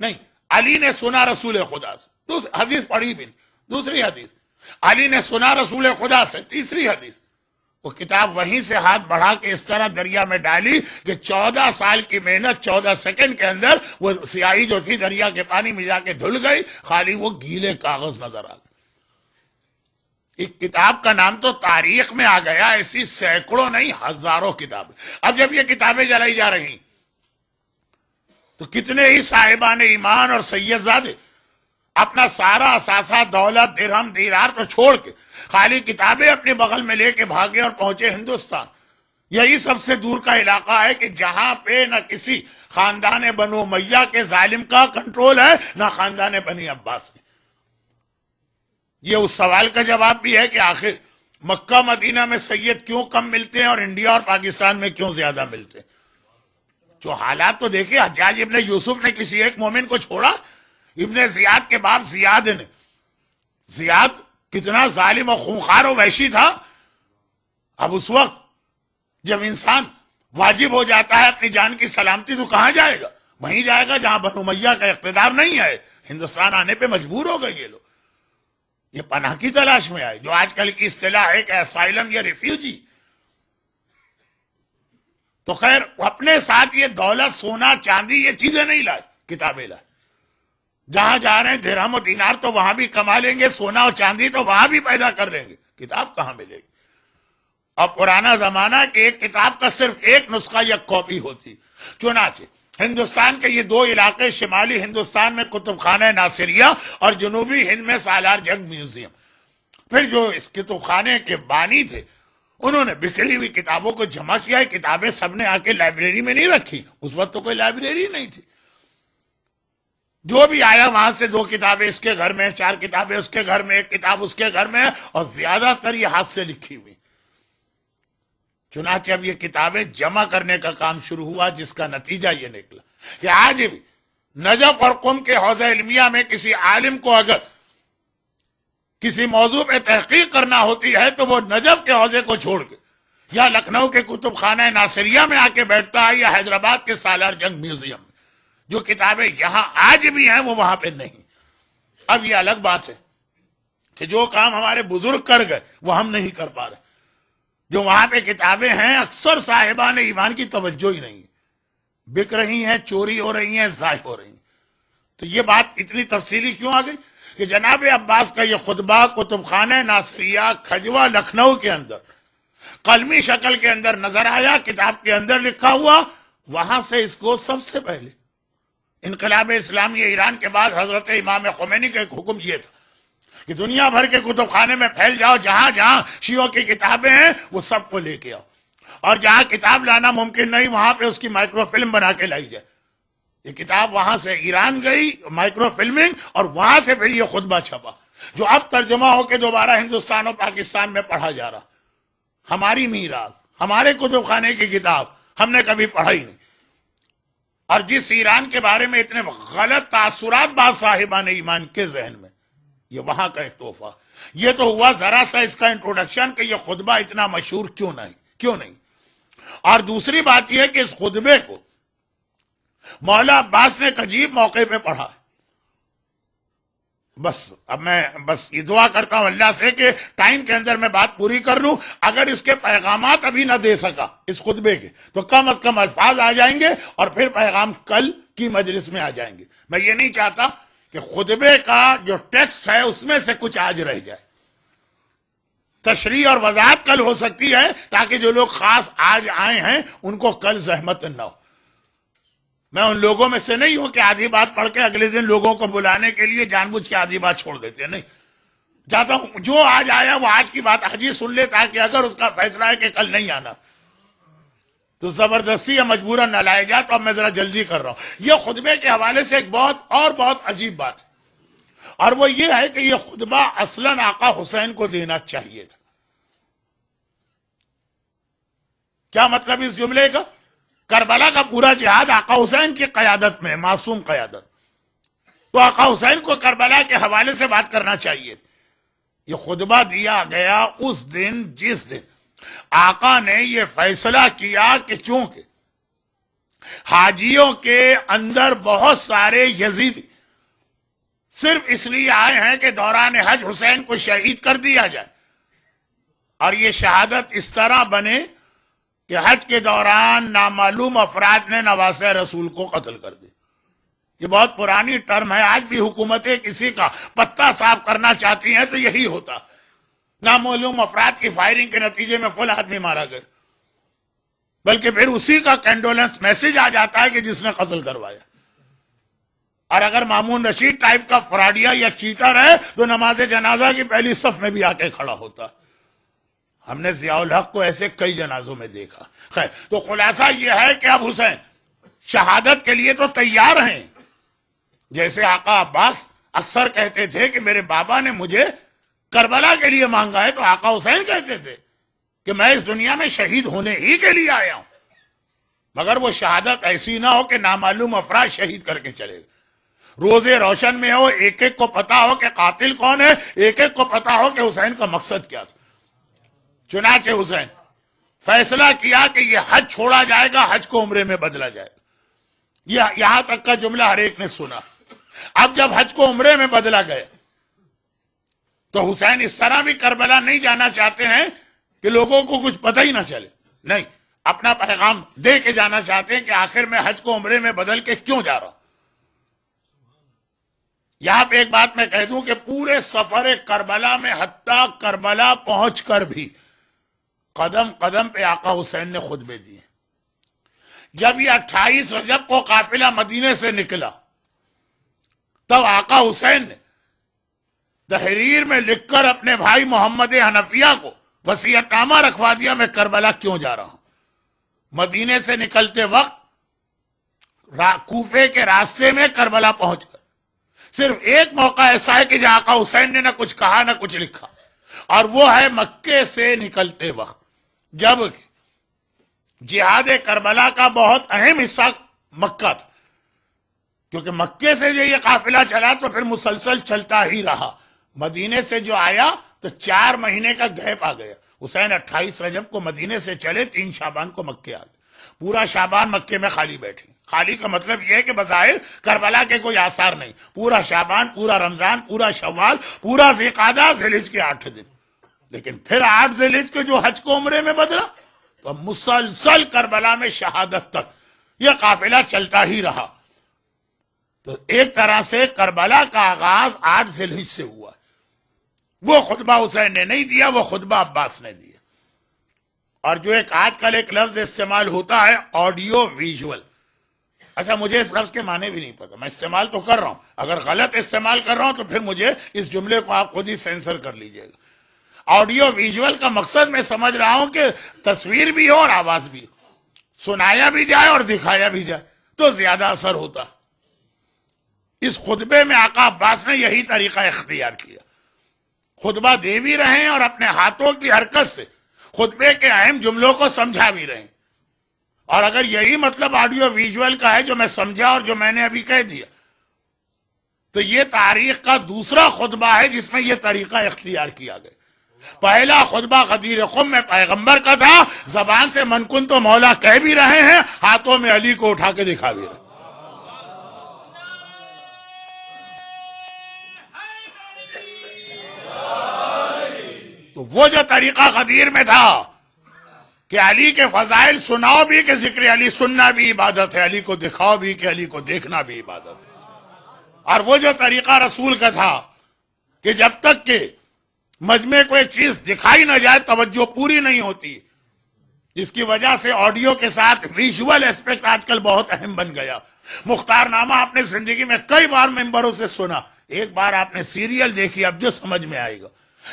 Speaker 1: نہیں، علی نے سنا رسول خدا سے، حدیث پڑھی بھی نہیں، دوسری حدیث علی نے سنا رسول خدا سے، تیسری حدیث۔ وہ کتاب وہیں سے ہاتھ بڑھا کے اس طرح دریا میں ڈالی کہ 14 سال کی محنت 14 سیکنڈ کے اندر وہ سیاہی جو تھی دریا کے پانی میں جا کے دھل گئی، خالی وہ گیلے کاغذ نظر آ گئے۔ ایک کتاب کا نام تو تاریخ میں آ گیا، ایسی سینکڑوں نہیں ہزاروں کتابیں۔ اب جب یہ کتابیں جلائی جا رہی تو کتنے ہی صاحبان ایمان اور سید زادے اپنا سارا اثاثہ، دولت، درہم، دینار تو چھوڑ کے خالی کتابیں اپنے بغل میں لے کے بھاگے اور پہنچے ہندوستان۔ یہی سب سے دور کا علاقہ ہے کہ جہاں پہ نہ کسی خاندان بنو امیہ کے ظالم کا کنٹرول ہے، نہ خاندان بنی عباس کے۔ یہ اس سوال کا جواب بھی ہے کہ آخر مکہ مدینہ میں سید کیوں کم ملتے ہیں اور انڈیا اور پاکستان میں کیوں زیادہ ملتے ہیں؟ جو حالات تو دیکھیں، حجاج ابن یوسف نے کسی ایک مومن کو چھوڑا؟ ابن زیاد کے باپ زیاد نے، زیاد کتنا ظالم و خونخوار و وحشی تھا۔ اب اس وقت جب انسان واجب ہو جاتا ہے اپنی جان کی سلامتی، تو کہاں جائے گا؟ وہیں جائے گا جہاں بنو امیہ کا اقتدار نہیں ہے۔ ہندوستان آنے پہ مجبور ہو گئے یہ لوگ، یہ پناہ کی تلاش میں آئے، جو آج کل کی اصطلاح ہے کہ اسائلم یا ریفیوجی۔ تو خیر اپنے ساتھ یہ دولت، سونا، چاندی، یہ چیزیں نہیں لائے، کتابیں لائے۔ جہاں جا رہے ہیں درہم و دینار تو وہاں بھی کما لیں گے، سونا اور چاندی تو وہاں بھی پیدا کر لیں گے، کتاب کہاں ملے گی؟ اور پرانا زمانہ کہ ایک کتاب کا صرف ایک نسخہ یا کاپی ہوتی۔ چنانچہ ہندوستان کے یہ 2 علاقے، شمالی ہندوستان میں کتب خانہ ناصریہ اور جنوبی ہند میں سالار جنگ میوزیم، پھر جو اس کتب خانے کے بانی تھے انہوں نے بکھری ہوئی کتابوں کو جمع کیا ہے۔ کتابیں سب نے آ کے لائبریری میں نہیں رکھی، اس وقت تو کوئی لائبریری نہیں تھی۔ جو بھی آیا وہاں سے 2 کتابیں اس کے گھر میں، 4 کتابیں اس کے گھر میں، 1 کتاب اس کے گھر میں، اور زیادہ تر یہ ہاتھ سے لکھی ہوئی۔ چنانچہ اب یہ کتابیں جمع کرنے کا کام شروع ہوا، جس کا نتیجہ یہ نکلا کہ آج بھی نجف اور قم کے حوزہ علمیہ میں کسی عالم کو اگر کسی موضوع پہ تحقیق کرنا ہوتی ہے تو وہ نجف کے حوزے کو چھوڑ کے یا لکھنؤ کے کتب خانہ ناصریہ میں آ کے بیٹھتا ہے، یا حیدرآباد کے سالار جنگ میوزیم میں۔ جو کتابیں یہاں آج بھی ہیں وہ وہاں پہ نہیں۔ اب یہ الگ بات ہے کہ جو کام ہمارے بزرگ کر گئے وہ ہم نہیں کر پا رہے۔ جو وہاں پہ کتابیں ہیں اکثر صاحبان ایمان کی توجہ ہی نہیں ہے، بک رہی ہیں، چوری ہو رہی ہیں، ضائع ہو رہی ہیں۔ تو یہ بات اتنی تفصیلی کیوں آ گئی کہ جناب عباس کا یہ خطبہ کتب خانہ ناصریہ کھجوا لکھنؤ کے اندر قلمی شکل کے اندر نظر آیا، کتاب کے اندر لکھا ہوا۔ وہاں سے اس کو سب سے پہلے انقلاب اسلامی ایران کے بعد حضرت امام خمینی کا ایک حکم یہ تھا کہ دنیا بھر کے کتب خانے میں پھیل جاؤ، جہاں جہاں شیعوں کی کتابیں ہیں وہ سب کو لے کے آؤ، اور جہاں کتاب لانا ممکن نہیں وہاں پہ اس کی مائکرو فلم بنا کے لائی جائے۔ یہ کتاب وہاں سے ایران گئی، مائکرو فلمنگ، اور وہاں سے پھر یہ خطبہ چھپا، جو اب ترجمہ ہو کے دوبارہ ہندوستان اور پاکستان میں پڑھا جا رہا۔ ہماری میراث، ہمارے کتب خانے کی کتاب ہم نے کبھی پڑھا ہی نہیں۔ اور جس ایران کے بارے میں اتنے غلط تاثرات بعض صاحبان ایمان کے ذہن میں، یہ وہاں کا ایک تحفہ۔ یہ تو ہوا ذرا سا اس کا انٹروڈکشن کہ یہ خطبہ اتنا مشہور کیوں نہیں۔ اور دوسری بات یہ کہ اس خطبے کو مولا عباس نے ایک عجیب موقع پہ پڑھا ہے۔ اب میں یہ دعا کرتا ہوں اللہ سے کہ ٹائم کے اندر میں بات پوری کر لوں۔ اگر اس کے پیغامات ابھی نہ دے سکا اس خطبے کے تو کم از کم الفاظ آ جائیں گے، اور پھر پیغام کل کی مجلس میں آ جائیں گے۔ میں یہ نہیں چاہتا کہ خطبے کا جو ٹیکسٹ ہے اس میں سے کچھ آج رہ جائے۔ تشریح اور وضاحت کل ہو سکتی ہے تاکہ جو لوگ خاص آج آئے ہیں ان کو کل زحمت نہ ہو. میں ان لوگوں میں سے نہیں ہوں کہ آدھی بات پڑھ کے اگلے دن لوگوں کو بلانے کے لیے جان بوجھ کے آدھی بات چھوڑ دیتے ہیں. نہیں چاہتا ہوں جو آج آیا وہ آج کی بات آج ہی سن لے, تاکہ اگر اس کا فیصلہ ہے کہ کل نہیں آنا تو زبردستی یا مجبوراً نہ لائے جا. تو اب میں ذرا جلدی کر رہا ہوں. یہ خطبے کے حوالے سے ایک بہت عجیب بات ہے, اور وہ یہ ہے کہ یہ خطبہ اصلاً آقا حسین کو دینا چاہیے تھا. کیا مطلب اس جملے کا؟ کربلا کا پورا جہاد آقا حسین کی قیادت میں, معصوم قیادت, تو آقا حسین کو کربلا کے حوالے سے بات کرنا چاہیے. یہ خطبہ دیا گیا اس دن جس دن آقا نے یہ فیصلہ کیا کہ چونکہ حاجیوں کے اندر بہت سارے یزیدی صرف اس لیے آئے ہیں کہ دوران حج حسین کو شہید کر دیا جائے, اور یہ شہادت اس طرح بنے کہ حج کے دوران نامعلوم افراد نے نواسہ رسول کو قتل کر دی. یہ بہت پرانی ٹرم ہے, آج بھی حکومتیں کسی کا پتہ صاف کرنا چاہتی ہیں تو یہی ہوتا, نامعلوم افراد کی فائرنگ کے نتیجے میں فلاں آدمی مارا گیا, بلکہ پھر اسی کا کینڈولنس میسج آ جاتا ہے کہ جس نے قتل کروایا. اور اگر مامون رشید ٹائپ کا فراڈیا یا چیٹر ہے تو نماز جنازہ کی پہلی صف میں بھی آ کے کھڑا ہوتا. ہم نے ضیاء الحق کو ایسے کئی جنازوں میں دیکھا. خیر, تو خلاصہ یہ ہے کہ اب حسین شہادت کے لیے تو تیار ہیں. جیسے آقا عباس اکثر کہتے تھے کہ میرے بابا نے مجھے کربلا کے لیے مانگا ہے, تو آقا حسین کہتے تھے کہ میں اس دنیا میں شہید ہونے ہی کے لیے آیا ہوں, مگر وہ شہادت ایسی نہ ہو کہ نامعلوم افراد شہید کر کے چلے گئے. روزے روشن میں ہو, ایک ایک کو پتا ہو کہ قاتل کون ہے, ایک ایک کو پتا ہو کہ حسین کا مقصد کیا تھا. چنانچہ حسین فیصلہ کیا کہ یہ حج چھوڑا جائے گا, حج کو عمرے میں بدلا جائے گا. یہ یہاں تک کا جملہ ہر ایک نے سنا. اب جب حج کو عمرے میں بدلا گیا تو حسین اس طرح بھی کربلا نہیں جانا چاہتے ہیں کہ لوگوں کو کچھ پتہ ہی نہ چلے. نہیں, اپنا پیغام دے کے جانا چاہتے ہیں کہ آخر میں حج کو عمرے میں بدل کے کیوں جا رہا ہوں. یہاں پہ ایک بات میں کہہ دوں کہ پورے سفر کربلا میں حتیٰ کربلا پہنچ کر بھی قدم قدم پہ آقا حسین نے خطبے دیے. جب یہ 28 رجب کو قافلہ مدینے سے نکلا تب آقا حسین نے تحریر میں لکھ کر اپنے بھائی محمد حنفیہ کو وصیت نامہ رکھوا دیا, میں کربلا کیوں جا رہا ہوں. مدینے سے نکلتے وقت کوفے کے راستے میں کربلا پہنچ کر صرف ایک موقع ایسا ہے کہ جہاں آقا حسین نے نہ کچھ کہا نہ کچھ لکھا, اور وہ ہے مکے سے نکلتے وقت, جب جہاد کربلا کا بہت اہم حصہ مکہ تھا, کیونکہ مکے سے جو یہ قافلہ چلا تو پھر مسلسل چلتا ہی رہا. مدینے سے جو آیا تو 4 مہینے کا گیپ آ گیا. حسین 28 رجب کو مدینے سے چلے, 3 شعبان کو مکے آ گئے. پورا شعبان مکے میں خالی بیٹھے. خالی کا مطلب یہ ہے کہ بظاہر کربلا کے کوئی آثار نہیں. پورا شعبان, پورا رمضان, پورا شوال, پورا ذوالقعدہ, ذوالحج کے 8 دن. لیکن پھر 8 ذوالحج کو جو حج کو عمرے میں بدلا تو مسلسل کربلا میں شہادت تک یہ قافلہ چلتا ہی رہا. تو ایک طرح سے کربلا کا آغاز 8 ذوالحج سے ہوا. وہ خطبہ حسین نے نہیں دیا, وہ خطبہ عباس نے دیا. اور جو ایک آج کل ایک لفظ استعمال ہوتا ہے آڈیو ویژول, اچھا مجھے اس لفظ کے معنی بھی نہیں پتا, میں استعمال تو کر رہا ہوں, اگر غلط استعمال کر رہا ہوں تو پھر مجھے اس جملے کو آپ خود ہی سینسر کر لیجئے گا. آڈیو ویژول کا مقصد میں سمجھ رہا ہوں کہ تصویر بھی ہو اور آواز بھی ہو, سنایا بھی جائے اور دکھایا بھی جائے تو زیادہ اثر ہوتا. اس خطبے میں آقا عباس نے یہی طریقہ اختیار کیا. خطبہ دے بھی رہے ہیں اور اپنے ہاتھوں کی حرکت سے خطبے کے اہم جملوں کو سمجھا بھی رہے ہیں. اور اگر یہی مطلب آڈیو ویژول کا ہے جو میں سمجھا اور جو میں نے ابھی کہہ دیا, تو یہ تاریخ کا دوسرا خطبہ ہے جس میں یہ طریقہ اختیار کیا گیا. پہلا خطبہ غدیر خم میں پیغمبر کا تھا, زبان سے من کن تو مولا کہہ بھی رہے ہیں, ہاتھوں میں علی کو اٹھا کے دکھا بھی رہے ہیں. تو وہ جو طریقہ غدیر میں تھا کہ علی کے فضائل سناؤ بھی کہ ذکر علی سننا بھی عبادت ہے, علی کو دکھاؤ بھی کہ علی کو دیکھنا بھی عبادت ہے. اور وہ جو طریقہ رسول کا تھا کہ جب تک کہ مجمع کو ایک چیز دکھائی نہ جائے توجہ پوری نہیں ہوتی، جس کی وجہ سے آڈیو کے ساتھ ویژول ایسپیکٹ آج کل بہت اہم بن گیا۔ مختار نامہ آپ نے زندگی میں کئی بار ممبروں سے سنا، ایک بار آپ نے سیریل دیکھی، اب جو سمجھ میں آئے گا۔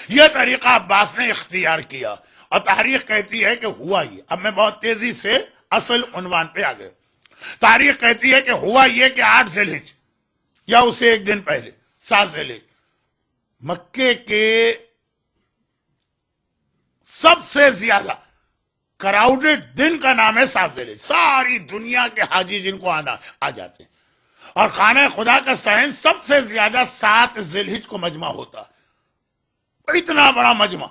Speaker 1: یہ طریقہ عباس نے اختیار کیا، اور تاریخ کہتی ہے کہ ہوا یہ۔ اب میں بہت تیزی سے اصل عنوان پہ آ گیا۔ تاریخ کہتی ہے کہ ہوا یہ کہ 8 ذی الحجہ یا اسے ایک دن پہلے 7 ذی الحجہ مکے کے سب سے زیادہ کراؤڈڈ دن کا نام ہے 7 ذی الحجہ۔ ساری دنیا کے حاجی جن کو آنا آ جاتے ہیں، اور خانہ خدا کا صحن سب سے زیادہ 7 ذی الحجہ کو مجمع ہوتا ہے۔ اتنا بڑا مجمع،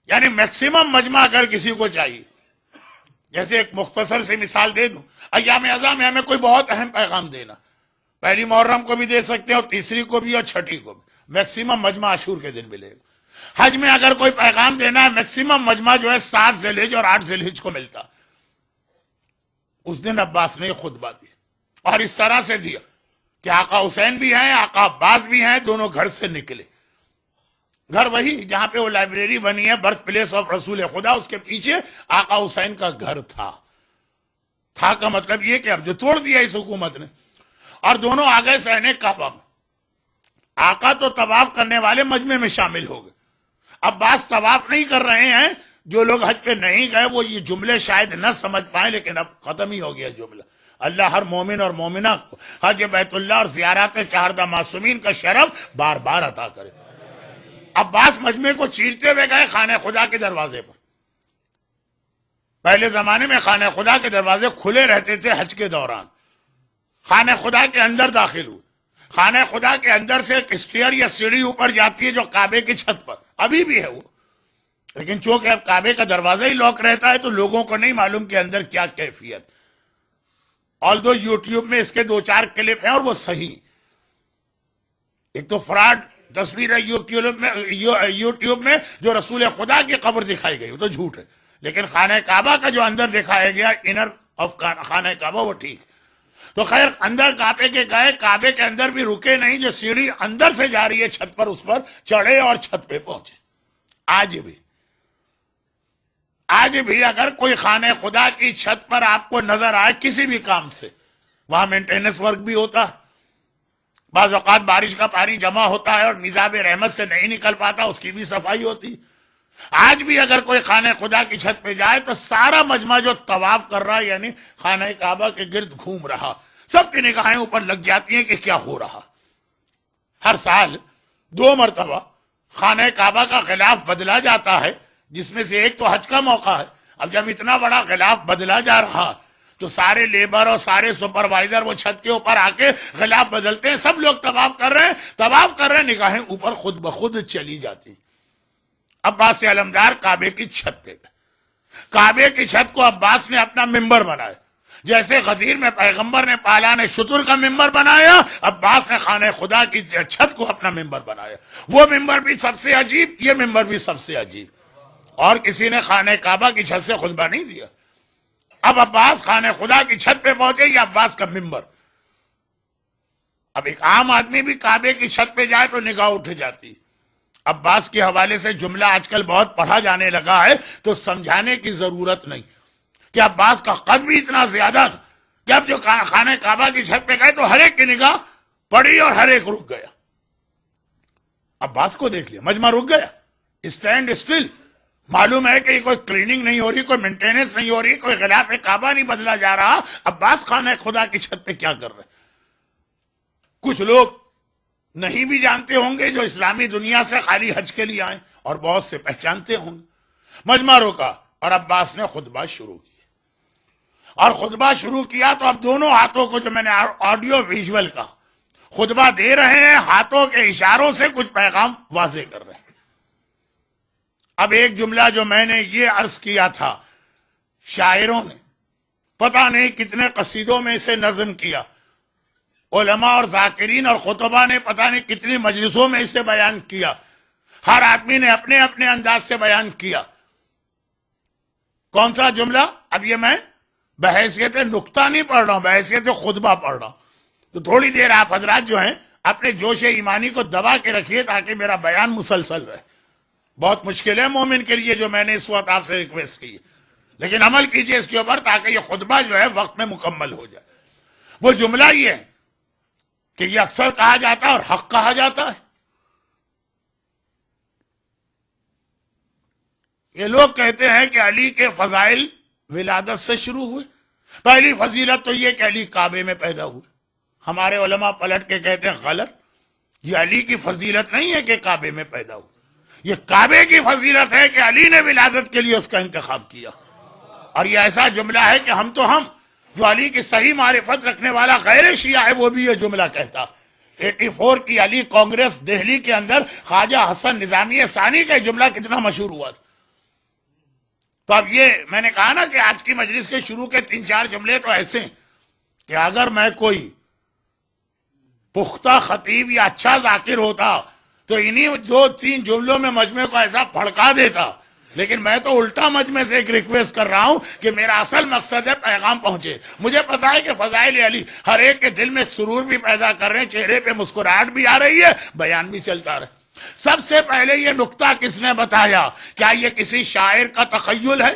Speaker 1: یعنی میکسیمم مجمع اگر کسی کو چاہیے، جیسے ایک مختصر سی مثال دے دوں، ایام اعظام میں ہمیں کوئی بہت اہم پیغام دینا، پہلی محرم کو بھی دے سکتے ہیں اور تیسری کو بھی اور چھٹی کو بھی، میکسیمم مجمع عاشور کے دن ملے گا۔ حج میں اگر کوئی پیغام دینا ہے، میکسیمم مجمع جو ہے 7 ذی الحجہ اور 8 ذی الحجہ کو ملتا۔ اس دن عباس نے خطبہ دیا، اور اس طرح سے دیا کہ آقا حسین بھی ہیں، آقا عباس بھی ہیں، دونوں گھر سے نکلے۔ گھر وہی جہاں پہ وہ لائبریری بنی ہے، برتھ پلیس آف رسول خدا، اس کے پیچھے آقا حسین کا گھر تھا۔ تھا کا مطلب یہ کہ اب جو توڑ دیا اس حکومت نے، اور دونوں آگئے صحن کعبہ میں۔ آقا تو طواف کرنے والے مجمع میں شامل ہو گئے، عباس طواف نہیں کر رہے ہیں۔ جو لوگ حج پہ نہیں گئے وہ یہ جملے شاید نہ سمجھ پائیں، لیکن اب ختم ہی ہو گیا جملہ۔ اللہ ہر مومن اور مومنہ کو حج بیت اللہ اور زیارات چہاردہ معصومین کا شرف بار بار عطا کرے۔ عباس مجمع کو چیرتے ہوئے گئے خانہ خدا کے دروازے پر۔ پہلے زمانے میں خانہ خدا کے دروازے کھلے رہتے تھے حج کے دوران۔ خانہ خدا کے اندر داخل ہوئے، خانہ خدا کے اندر سے ایک اسٹیئر یا سیڑھی اوپر جاتی ہے جو کعبے کی چھت پر ابھی بھی ہے وہ، لیکن چونکہ اب کعبے کا دروازہ ہی لاک رہتا ہے تو لوگوں کو نہیں معلوم کہ اندر کیا کیفیت۔ آلدو یوٹیوب میں اس کے 2-4 کلپ ہیں اور وہ صحیح۔ ایک تو فراڈ تصویر ہے یوٹیوب میں جو رسول خدا کی قبر دکھائی گئی، وہ تو جھوٹ ہے، لیکن خانہ کعبہ کا جو اندر دکھایا گیا انر آف خانہ کعبہ وہ ٹھیک۔ تو خیر اندر کعبے کے گئے، کعبے کے اندر بھی رکے نہیں، جو سیڑھی اندر سے جا رہی ہے چھت پر اس پر چڑھے اور چھت پہ پہنچے۔ آج بھی اگر کوئی خانہ خدا کی چھت پر آپ کو نظر آئے کسی بھی کام سے، وہاں مینٹیننس ورک بھی ہوتا ہے، بعض اوقات بارش کا پانی جمع ہوتا ہے اور میزاب رحمت سے نہیں نکل پاتا، اس کی بھی صفائی ہوتی۔ آج بھی اگر کوئی خانہ خدا کی چھت پہ جائے تو سارا مجمع جو طواف کر رہا، یعنی خانہ کعبہ کے گرد گھوم رہا، سب کی نگاہیں اوپر لگ جاتی ہیں کہ کیا ہو رہا۔ ہر سال 2 مرتبہ خانہ کعبہ کا غلاف بدلا جاتا ہے، جس میں سے ایک تو حج کا موقع ہے۔ اب جب اتنا بڑا غلاف بدلا جا رہا تو سارے لیبر اور سارے سپروائزر وہ چھت کے اوپر آ کے غلاف بدلتے ہیں، سب لوگ طواف کر رہے ہیں، نگاہیں اوپر خود بخود چلی جاتی۔ عباس علمدار کعبے کی چھت پہ گئے، کعبے کی چھت کو عباس نے اپنا ممبر بنایا، جیسے غدیر میں پیغمبر نے پالان شتر کا ممبر بنایا، عباس نے خانہ خدا کی چھت کو اپنا ممبر بنایا۔ وہ ممبر بھی سب سے عجیب، یہ ممبر بھی سب سے عجیب، اور کسی نے خانہ کعبہ کی چھت سے خطبہ نہیں دیا۔ اب عباس خانہ خدا کی چھت پہ پہنچے، یہ عباس کا ممبر۔ اب ایک عام آدمی بھی کعبے کی چھت پہ جائے تو نگاہ اٹھ جاتی۔ عباس کے حوالے سے جملہ آج کل بہت پڑھا جانے لگا ہے تو سمجھانے کی ضرورت نہیں کہ عباس کا قد بھی اتنا زیادہ تھا کہ اب جو خانہ کعبہ کی چھت پہ گئے تو ہر ایک کی نگاہ پڑی اور ہر ایک رک گیا۔ عباس کو دیکھ لیا، مجمع رک گیا، اسٹینڈ اسٹل۔ معلوم ہے کہ کوئی کلیننگ نہیں ہو رہی، کوئی مینٹیننس نہیں ہو رہی، کوئی غلاف کعبہ نہیں بدلا جا رہا۔ عباس خانہ خدا کی چھت پہ کیا کر رہے؟ کچھ لوگ نہیں بھی جانتے ہوں گے جو اسلامی دنیا سے خالی حج کے لیے آئے، اور بہت سے پہچانتے ہوں گے۔ مجمع روکا اور عباس نے خطبہ شروع کیا، اور خطبہ شروع کیا تو اب دونوں ہاتھوں کو، جو میں نے آڈیو ویژول کا خطبہ دے رہے ہیں، ہاتھوں کے اشاروں سے کچھ پیغام واضح کر رہے ہیں۔ اب ایک جملہ جو میں نے یہ عرض کیا تھا، شاعروں نے پتہ نہیں کتنے قصیدوں میں اسے نظم کیا، علماء اور ذاکرین اور خطبہ نے پتہ نہیں کتنی مجلسوں میں اسے بیان کیا، ہر آدمی نے اپنے اپنے انداز سے بیان کیا۔ کون سا جملہ؟ اب یہ میں بحیثیت نکتہ نہیں پڑھ رہا ہوں، بحیثیت خطبہ پڑھ رہا ہوں، تو تھوڑی دیر آپ حضرات جو ہیں اپنے جوش ایمانی کو دبا کے رکھیے تاکہ میرا بیان مسلسل رہے۔ بہت مشکل ہے مومن کے لیے جو میں نے اس وقت آپ سے ریکویسٹ کی ہے، لیکن عمل کیجئے اس کے اوپر تاکہ یہ خطبہ جو ہے وقت میں مکمل ہو جائے۔ وہ جملہ یہ ہے کہ یہ اکثر کہا جاتا ہے اور حق کہا جاتا ہے۔ یہ لوگ کہتے ہیں کہ علی کے فضائل ولادت سے شروع ہوئے۔ پہلی فضیلت تو یہ کہ علی کعبے میں پیدا ہوئے۔ ہمارے علماء پلٹ کے کہتے ہیں غلط، یہ علی کی فضیلت نہیں ہے کہ کعبے میں پیدا ہوئے، یہ کعبے کی فضیلت ہے کہ علی نے ولادت کے لیے اس کا انتخاب کیا۔ اور یہ ایسا جملہ ہے کہ ہم جو علی کی صحیح معرفت رکھنے والا غیر شیعہ ہے وہ بھی یہ جملہ کہتا۔ 84 کی علی کانگریس دہلی کے اندر خواجہ حسن نظامی ثانی کا جملہ کتنا مشہور ہوا تھا۔ تو اب یہ میں نے کہا نا کہ آج کی مجلس کے شروع کے 3-4 جملے تو ایسے ہیں کہ اگر میں کوئی پختہ خطیب یا اچھا ذاکر ہوتا تو انہی 2-3 جملوں میں مجمع کو ایسا پھڑکا دیتا، لیکن میں تو الٹا مجمع سے ایک ریکویسٹ کر رہا ہوں کہ میرا اصل مقصد ہے پیغام پہنچے۔ مجھے پتا ہے کہ فضائل علی ہر ایک کے دل میں سرور بھی پیدا کر رہے ہیں، چہرے پہ مسکراہٹ بھی آ رہی ہے، بیان بھی چلتا رہے۔ سب سے پہلے یہ نقطہ کس نے بتایا؟ کیا یہ کسی شاعر کا تخیل ہے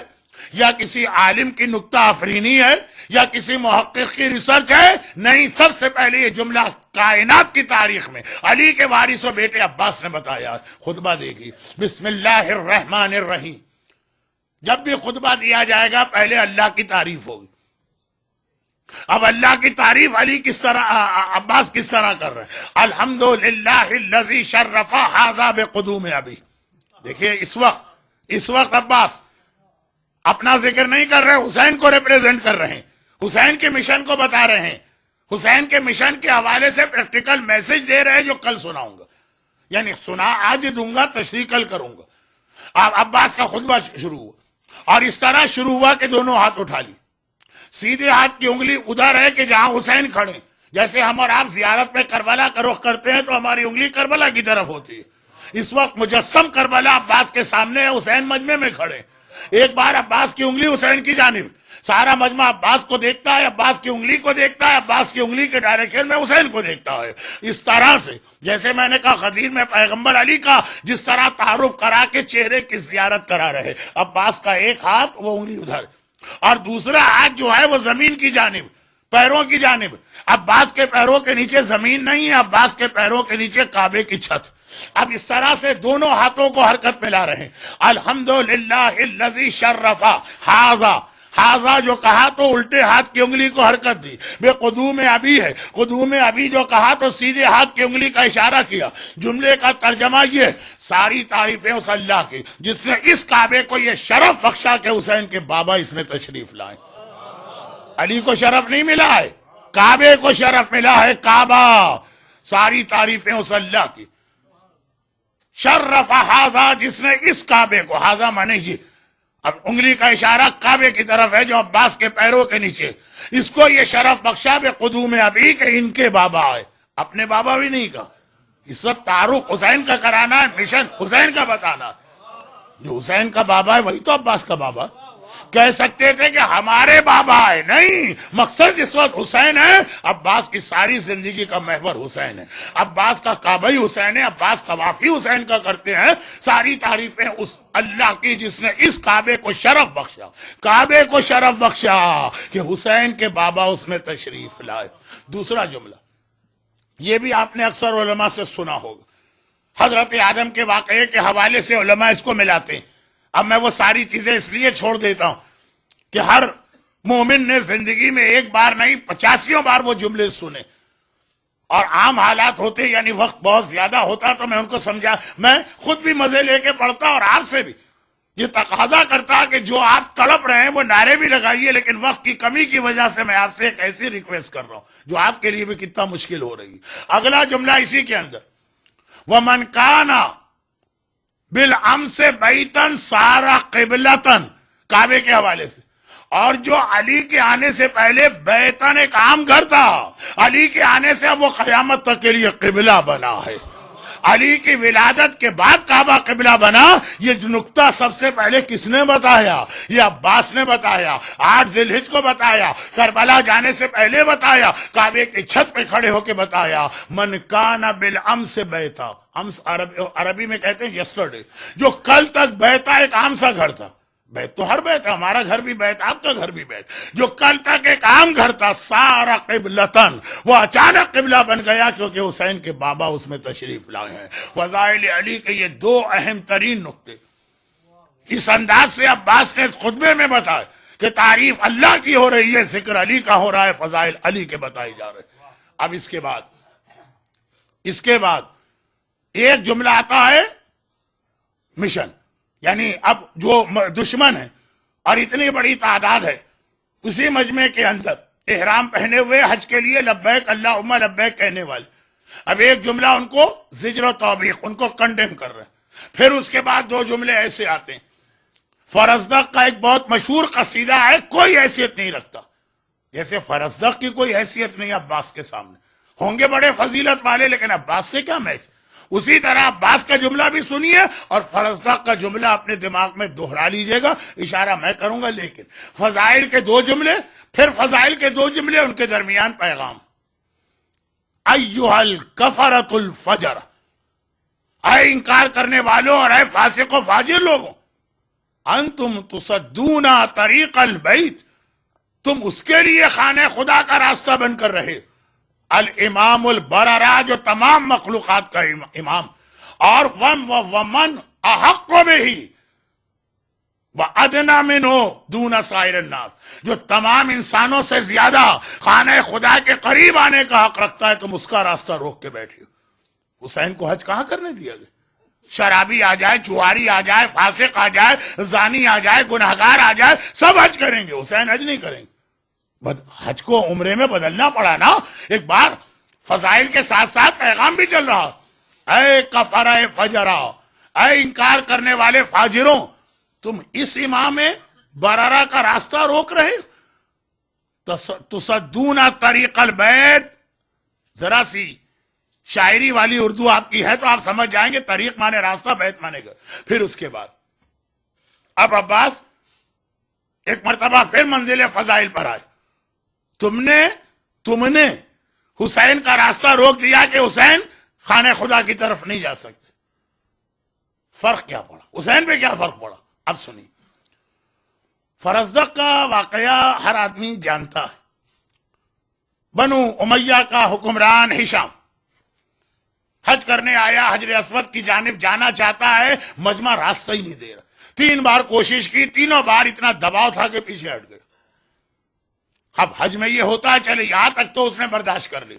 Speaker 1: یا کسی عالم کی نقطہ آفرینی ہے یا کسی محقق کی ریسرچ ہے؟ نہیں، سب سے پہلے یہ جملہ کائنات کی تاریخ میں علی کے وارث و بیٹے عباس نے بتایا۔ خطبہ دیکھیے، بسم اللہ الرحمن الرحیم۔ جب بھی خطبہ دیا جائے گا پہلے اللہ کی تعریف ہوگی۔ اب اللہ کی تعریف علی کس طرح، عباس کس طرح کر رہے ہیں؟ الحمدللہ الذی شرف ھذا بقدوم ابی۔ دیکھیے اس وقت عباس اپنا ذکر نہیں کر رہے، حسین کو ریپریزنٹ کر رہے ہیں، حسین کے مشن کو بتا رہے ہیں، حسین کے مشن کے حوالے سے پریکٹیکل میسج دے رہے ہیں جو کل سناؤں گا، یعنی آج دوں گا، تشریح کل کروں گا۔ اب عباس کا خطبہ شروع ہوا اور اس طرح شروع ہوا کہ دونوں ہاتھ اٹھا لی، سیدھے ہاتھ کی انگلی ادھر ہے کہ جہاں حسین کھڑے، جیسے ہم اور آپ زیارت میں کربلا کا رخ کرتے ہیں تو ہماری انگلی کربلا کی طرف ہوتی ہے۔ اس وقت مجسم کربلا عباس کے سامنے ہے، حسین مجمع میں کھڑے۔ ایک بار عباس کی انگلی حسین کی جانب، سارا مجمع عباس کو دیکھتا ہے، عباس کی انگلی کو دیکھتا ہے، عباس کی انگلی کے ڈائریکشن میں حسین کو دیکھتا ہے۔ اس طرح سے جیسے میں نے کہا خدیر میں پیغمبر علی کا جس طرح تعارف کرا کے چہرے کی زیارت کرا رہے، عباس کا ایک ہاتھ وہ انگلی ادھر اور دوسرا ہاتھ جو ہے وہ زمین کی جانب، پیروں کی جانب۔ عباس کے پیروں کے نیچے زمین نہیں ہے، عباس کے پیروں کے نیچے کعبے کی چھت۔ اب اس طرح سے دونوں ہاتھوں کو حرکت میں لا رہے ہیں۔ الحمدللہ الذی شرف ھذا جو کہا تو الٹے ہاتھ کی انگلی کو حرکت دی، بے قدوم ابی ہے، قدوم ابی جو کہا تو سیدھے ہاتھ کی انگلی کا اشارہ کیا۔ جملے کا ترجمہ یہ، ساری تعریفیں اس اللہ کی جس نے اس کعبے کو یہ شرف بخشا کہ حسین کے بابا اس میں تشریف لائیں۔ علی کو شرف نہیں ملا ہے، کعبے کو شرف ملا ہے، کعبہ۔ ساری تعریفیں اس اللہ کی، شرف ھذا جس نے اس کعبے کو، ھذا مانے یہ، اب انگلی کا اشارہ کعبے کی طرف ہے جو عباس کے پیروں کے نیچے، اس کو یہ شرف بخشا بے قدوم ابی کہ ان کے بابا آئے، اپنے بابا بھی نہیں کہا۔ اس وقت تعارف حسین کا کرانا ہے، مشن حسین کا بتانا۔ جو حسین کا بابا ہے وہی تو عباس کا بابا۔ کہہ سکتے تھے کہ ہمارے بابا ہے، نہیں، مقصد اس وقت حسین ہے۔ عباس کی ساری زندگی کا محور حسین ہے، عباس کا کعبہ ہی حسین ہے، عباس طواف ہی حسین کا کرتے ہیں۔ ساری تعریفیں اس اللہ کی جس نے اس کعبے کو شرف بخشا، کعبے کو شرف بخشا کہ حسین کے بابا اس میں تشریف لائے۔ دوسرا جملہ یہ بھی آپ نے اکثر علماء سے سنا ہوگا، حضرت آدم کے واقعے کے حوالے سے علماء اس کو ملاتے ہیں۔ اب میں وہ ساری چیزیں اس لیے چھوڑ دیتا ہوں کہ ہر مومن نے زندگی میں ایک بار نہیں 85 بار وہ جملے سنے، اور عام حالات ہوتے یعنی وقت بہت زیادہ ہوتا تو میں ان کو سمجھا، میں خود بھی مزے لے کے پڑھتا اور آپ سے بھی یہ تقاضا کرتا کہ جو آپ تڑپ رہے ہیں وہ نعرے بھی لگائیے، لیکن وقت کی کمی کی وجہ سے میں آپ سے ایک ایسی ریکویسٹ کر رہا ہوں جو آپ کے لیے بھی کتنا مشکل ہو رہی ہے۔ اگلا جملہ اسی کے اندر، وَمَنْ كَانَ بِالْأَمْسِ بَيْتًا صَارَ قِبْلَةً، کعبے کے حوالے سے، اور جو علی کے آنے سے پہلے بیتن ایک عام گھر تھا، علی کے آنے سے اب وہ قیامت تک کے لیے قبلہ بنا ہے۔ علی کی ولادت کے بعد کعبہ قبلہ بنا، یہ نقطہ سب سے پہلے کس نے بتایا؟ یہ عباس نے بتایا، 8 ذی الحجہ کو بتایا، کربلا جانے سے پہلے بتایا، کعبے کی چھت پہ کھڑے ہو کے بتایا، من کان بالامس بیتا، امس عربی میں کہتے ہیں یسٹرڈے، جو کل تک بیتا ایک عام سا گھر تھا، بیت تو ہر بیت ہے، ہمارا گھر بھی بیت، آپ کا گھر بھی بیت، جو کل تک ایک عام گھر تھا، سارا قبلتن، وہ اچانک قبلہ بن گیا کیونکہ حسین کے بابا اس میں تشریف لائے ہیں۔ فضائل علی کے یہ 2 اہم ترین نقطے اس انداز سے عباس نے اس خطبے میں بتایا کہ تعریف اللہ کی ہو رہی ہے، ذکر علی کا ہو رہا ہے، فضائل علی کے بتائے جا رہے ہیں۔ اب اس کے بعد ایک جملہ آتا ہے مشن، یعنی اب جو دشمن ہے اور اتنی بڑی تعداد ہے اسی مجمع کے اندر احرام پہنے ہوئے حج کے لیے لبیک اللہم لبیک کہنے والے، اب ایک جملہ ان کو زجر و توبیخ، ان کو کنڈیم کر رہے ہیں۔ پھر اس کے بعد 2 جملے ایسے آتے ہیں۔ فرزدق کا ایک بہت مشہور قصیدہ ہے، کوئی حیثیت نہیں رکھتا، جیسے فرزدق کی کوئی حیثیت نہیں عباس کے سامنے، ہوں گے بڑے فضیلت والے لیکن عباس کے کیا میچ۔ اسی طرح عباس کا جملہ بھی سنیے اور فرزدق کا جملہ اپنے دماغ میں دہرا لیجئے گا، اشارہ میں کروں گا، لیکن فضائل کے 2 جملے، پھر فضائل کے 2 جملے، ان کے درمیان پیغام، ایھا الکفرۃ الفجر، اے انکار کرنے والوں اور اے فاسق و فاجر لوگوں، انتم تصدون طریق البیت، تم اس کے لیے خانہ خدا کا راستہ بن کر رہے، الامام البررہ، جو تمام مخلوقات کا امام، اور ومن احق بہ وادنی منہ دون سائر الناس، جو تمام انسانوں سے زیادہ خانہ خدا کے قریب آنے کا حق رکھتا ہے، تم اس کا راستہ روک کے بیٹھے ہو۔ حسین کو حج کہاں کرنے دیا گیا؟ شرابی آ جائے، جواری آ جائے، فاسق آ جائے، زانی آ جائے، گناہگار آ جائے، سب حج کریں گے، حسین حج نہیں کریں گے۔ حج کو عمرے میں بدلنا پڑا نا، ایک بار فضائل کے ساتھ ساتھ پیغام بھی چل رہا، اے کفرہ فجرہ، اے انکار کرنے والے فاجروں، تم اس امام بررہ کا راستہ روک رہے، تصدون طریق البیت، ذرا سی شاعری والی اردو آپ کی ہے تو آپ سمجھ جائیں گے، طریق مانے راستہ، بیت مانے گھر۔ پھر اس کے بعد اب عباس ایک مرتبہ پھر منزل فضائل پر آئے، تم نے حسین کا راستہ روک دیا کہ حسین خانہ خدا کی طرف نہیں جا سکتے۔ فرق کیا پڑا حسین پہ، کیا فرق پڑا؟ اب سنیے، فرزدق کا واقعہ ہر آدمی جانتا ہے۔ بنو امیہ کا حکمران ہشام حج کرنے آیا، حجر اسود کی جانب جانا چاہتا ہے، مجمع راستہ ہی نہیں دے رہا، 3 بار کوشش کی، تینوں بار اتنا دباؤ تھا کہ پیچھے ہٹ گئے۔ اب حج میں یہ ہوتا ہے، چلے یہاں تک تو اس نے برداشت کر لی۔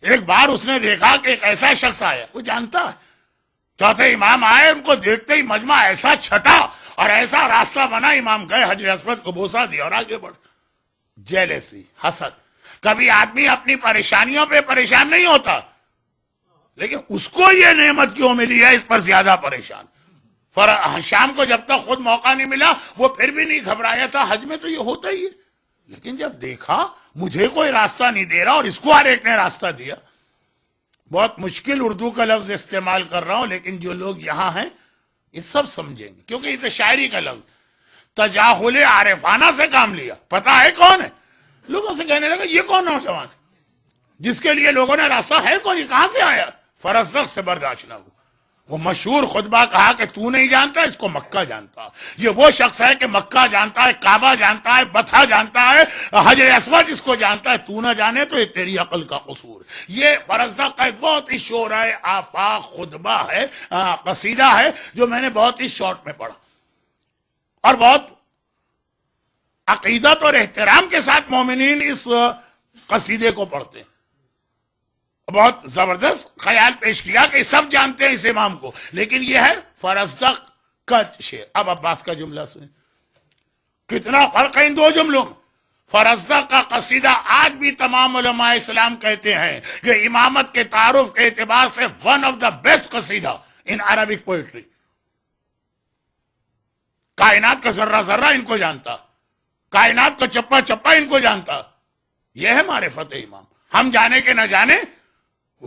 Speaker 1: ایک بار اس نے دیکھا کہ ایک ایسا شخص آیا، وہ جانتا ہے، چوتھے امام آئے، ان کو دیکھتے ہی مجمع ایسا چھٹا اور ایسا راستہ بنا، امام گئے، حجر اسود کو بوسہ دیا اور آگے بڑھ۔ جیلسی، حسد، کبھی آدمی اپنی پریشانیوں پہ پریشان نہیں ہوتا، لیکن اس کو یہ نعمت کیوں ملی ہے اس پر زیادہ پریشان۔ شام کو جب تک خود موقع نہیں ملا وہ پھر بھی نہیں گھبرایا تھا، حج میں تو یہ ہوتا ہی ہے، لیکن جب دیکھا مجھے کوئی راستہ نہیں دے رہا اور اس کو ہر ایک نے راستہ دیا۔ بہت مشکل اردو کا لفظ استعمال کر رہا ہوں، لیکن جو لوگ یہاں ہیں یہ سب سمجھیں گے، کیونکہ یہ تو شاعری کا لفظ، تجاہل عارفانہ سے کام لیا، پتا ہے کون ہے، لوگوں سے کہنے لگا یہ کون نوجوان ہے جس کے لیے لوگوں نے راستہ ہے کون، یہ کہاں سے آیا؟ فرزدق سے برداشت نہ ہو، وہ مشہور خطبہ کہا کہ تو نہیں جانتا، اس کو مکہ جانتا، یہ وہ شخص ہے کہ مکہ جانتا ہے، کعبہ جانتا ہے، بتھا جانتا ہے، حجر اسود اس کو جانتا ہے، تو نہ جانے تو یہ تیری عقل کا قصور۔ یہ فرزدق کا ایک بہت ہی شعراء آفاق خطبہ ہے، قصیدہ ہے، جو میں نے بہت ہی شارٹ میں پڑھا، اور بہت عقیدت اور احترام کے ساتھ مومنین اس قصیدے کو پڑھتے ہیں۔ بہت زبردست خیال پیش کیا کہ سب جانتے ہیں اس امام کو، لیکن یہ ہے فرزدق کا شعر۔ اب عباس کا جملہ سنیں، کتنا فرق ہے ان 2 جملوں میں۔ فرزدق کا قصیدہ آج بھی تمام علماء اسلام کہتے ہیں کہ امامت کے تعارف کے اعتبار سے ون آف دا بیسٹ قصیدہ ان عربک پوئٹری۔ کائنات کا ذرہ ذرہ ان کو جانتا، کائنات کا چپا چپا ان کو جانتا، یہ ہے معرفت امام۔ ہم جانے کے نہ جانے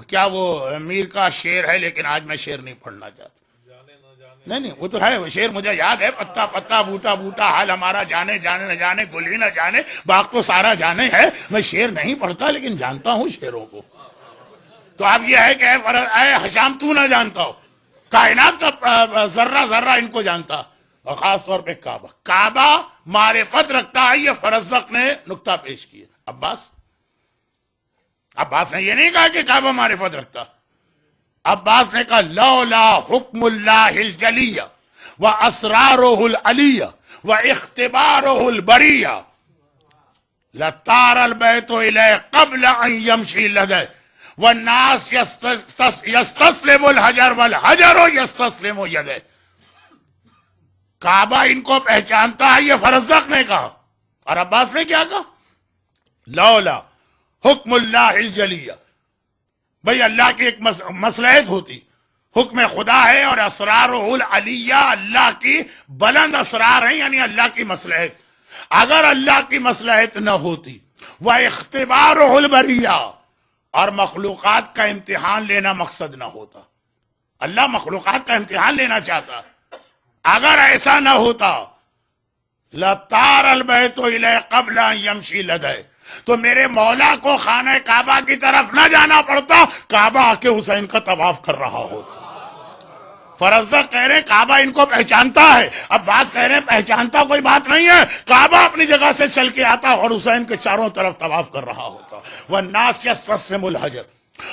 Speaker 1: کیا وہ میر کا شعر ہے، لیکن آج میں شعر نہیں پڑھنا چاہتا. نہیں وہ تو ہے، وہ شعر مجھے یاد ہے، پتا پتا بوٹا بوٹا حال ہمارا جانے جانے نہ جانے، گل ہی نہ جانے باغ تو سارا جانے ہے. میں شعر نہیں پڑھتا لیکن جانتا ہوں شعروں کو. تو اب یہ ہے کہ اے حشام تو نہ جانتا ہو، کائنات کا ذرہ ذرہ ان کو جانتا، اور خاص طور پہ کعبہ معرفت رکھتا ہے. یہ فرزدق نے نقطہ پیش کیا. عباس نے یہ نہیں کہا کہ کعبہ معرفت رکھتا. عباس نے کہا لولا حکم اللہ الجلیہ و اسرارہ العلیہ و اختبارہ البریہ لطار البیت الیہ قبل ان یمشی لدیہ والناس یستسلم الحجر والحجر یستسلم یدیہ. کعبہ ان کو پہچانتا ہے، یہ فرزدق نے کہا. اور عباس نے کیا کہا؟ لولا حکم اللہ الجلیہ. بھئی اللہ کی ایک مصلحت ہوتی، حکم خدا ہے، اور اسرارہ العلیہ اللہ کی بلند اسرار ہیں، یعنی اللہ کی مصلحت. اگر اللہ کی مصلحت نہ ہوتی، وہ اختبارہ البریہ، اور مخلوقات کا امتحان لینا مقصد نہ ہوتا. اللہ مخلوقات کا امتحان لینا چاہتا. اگر ایسا نہ ہوتا لطار البیت الیہ قبل ان یمشی لدیہ، تو میرے مولا کو خانہ کعبہ کی طرف نہ جانا پڑتا، کعبہ آ کے حسین کا طواف کر رہا ہوتا. فرزدق کہہ رہے ہیں کعبہ ان کو پہچانتا ہے. عباس کہہ رہے ہیں پہچانتا کوئی بات نہیں ہے، کعبہ اپنی جگہ سے چل کے آتا اور حسین کے چاروں طرف طواف کر رہا ہوتا. والناس یستسلم الحجر،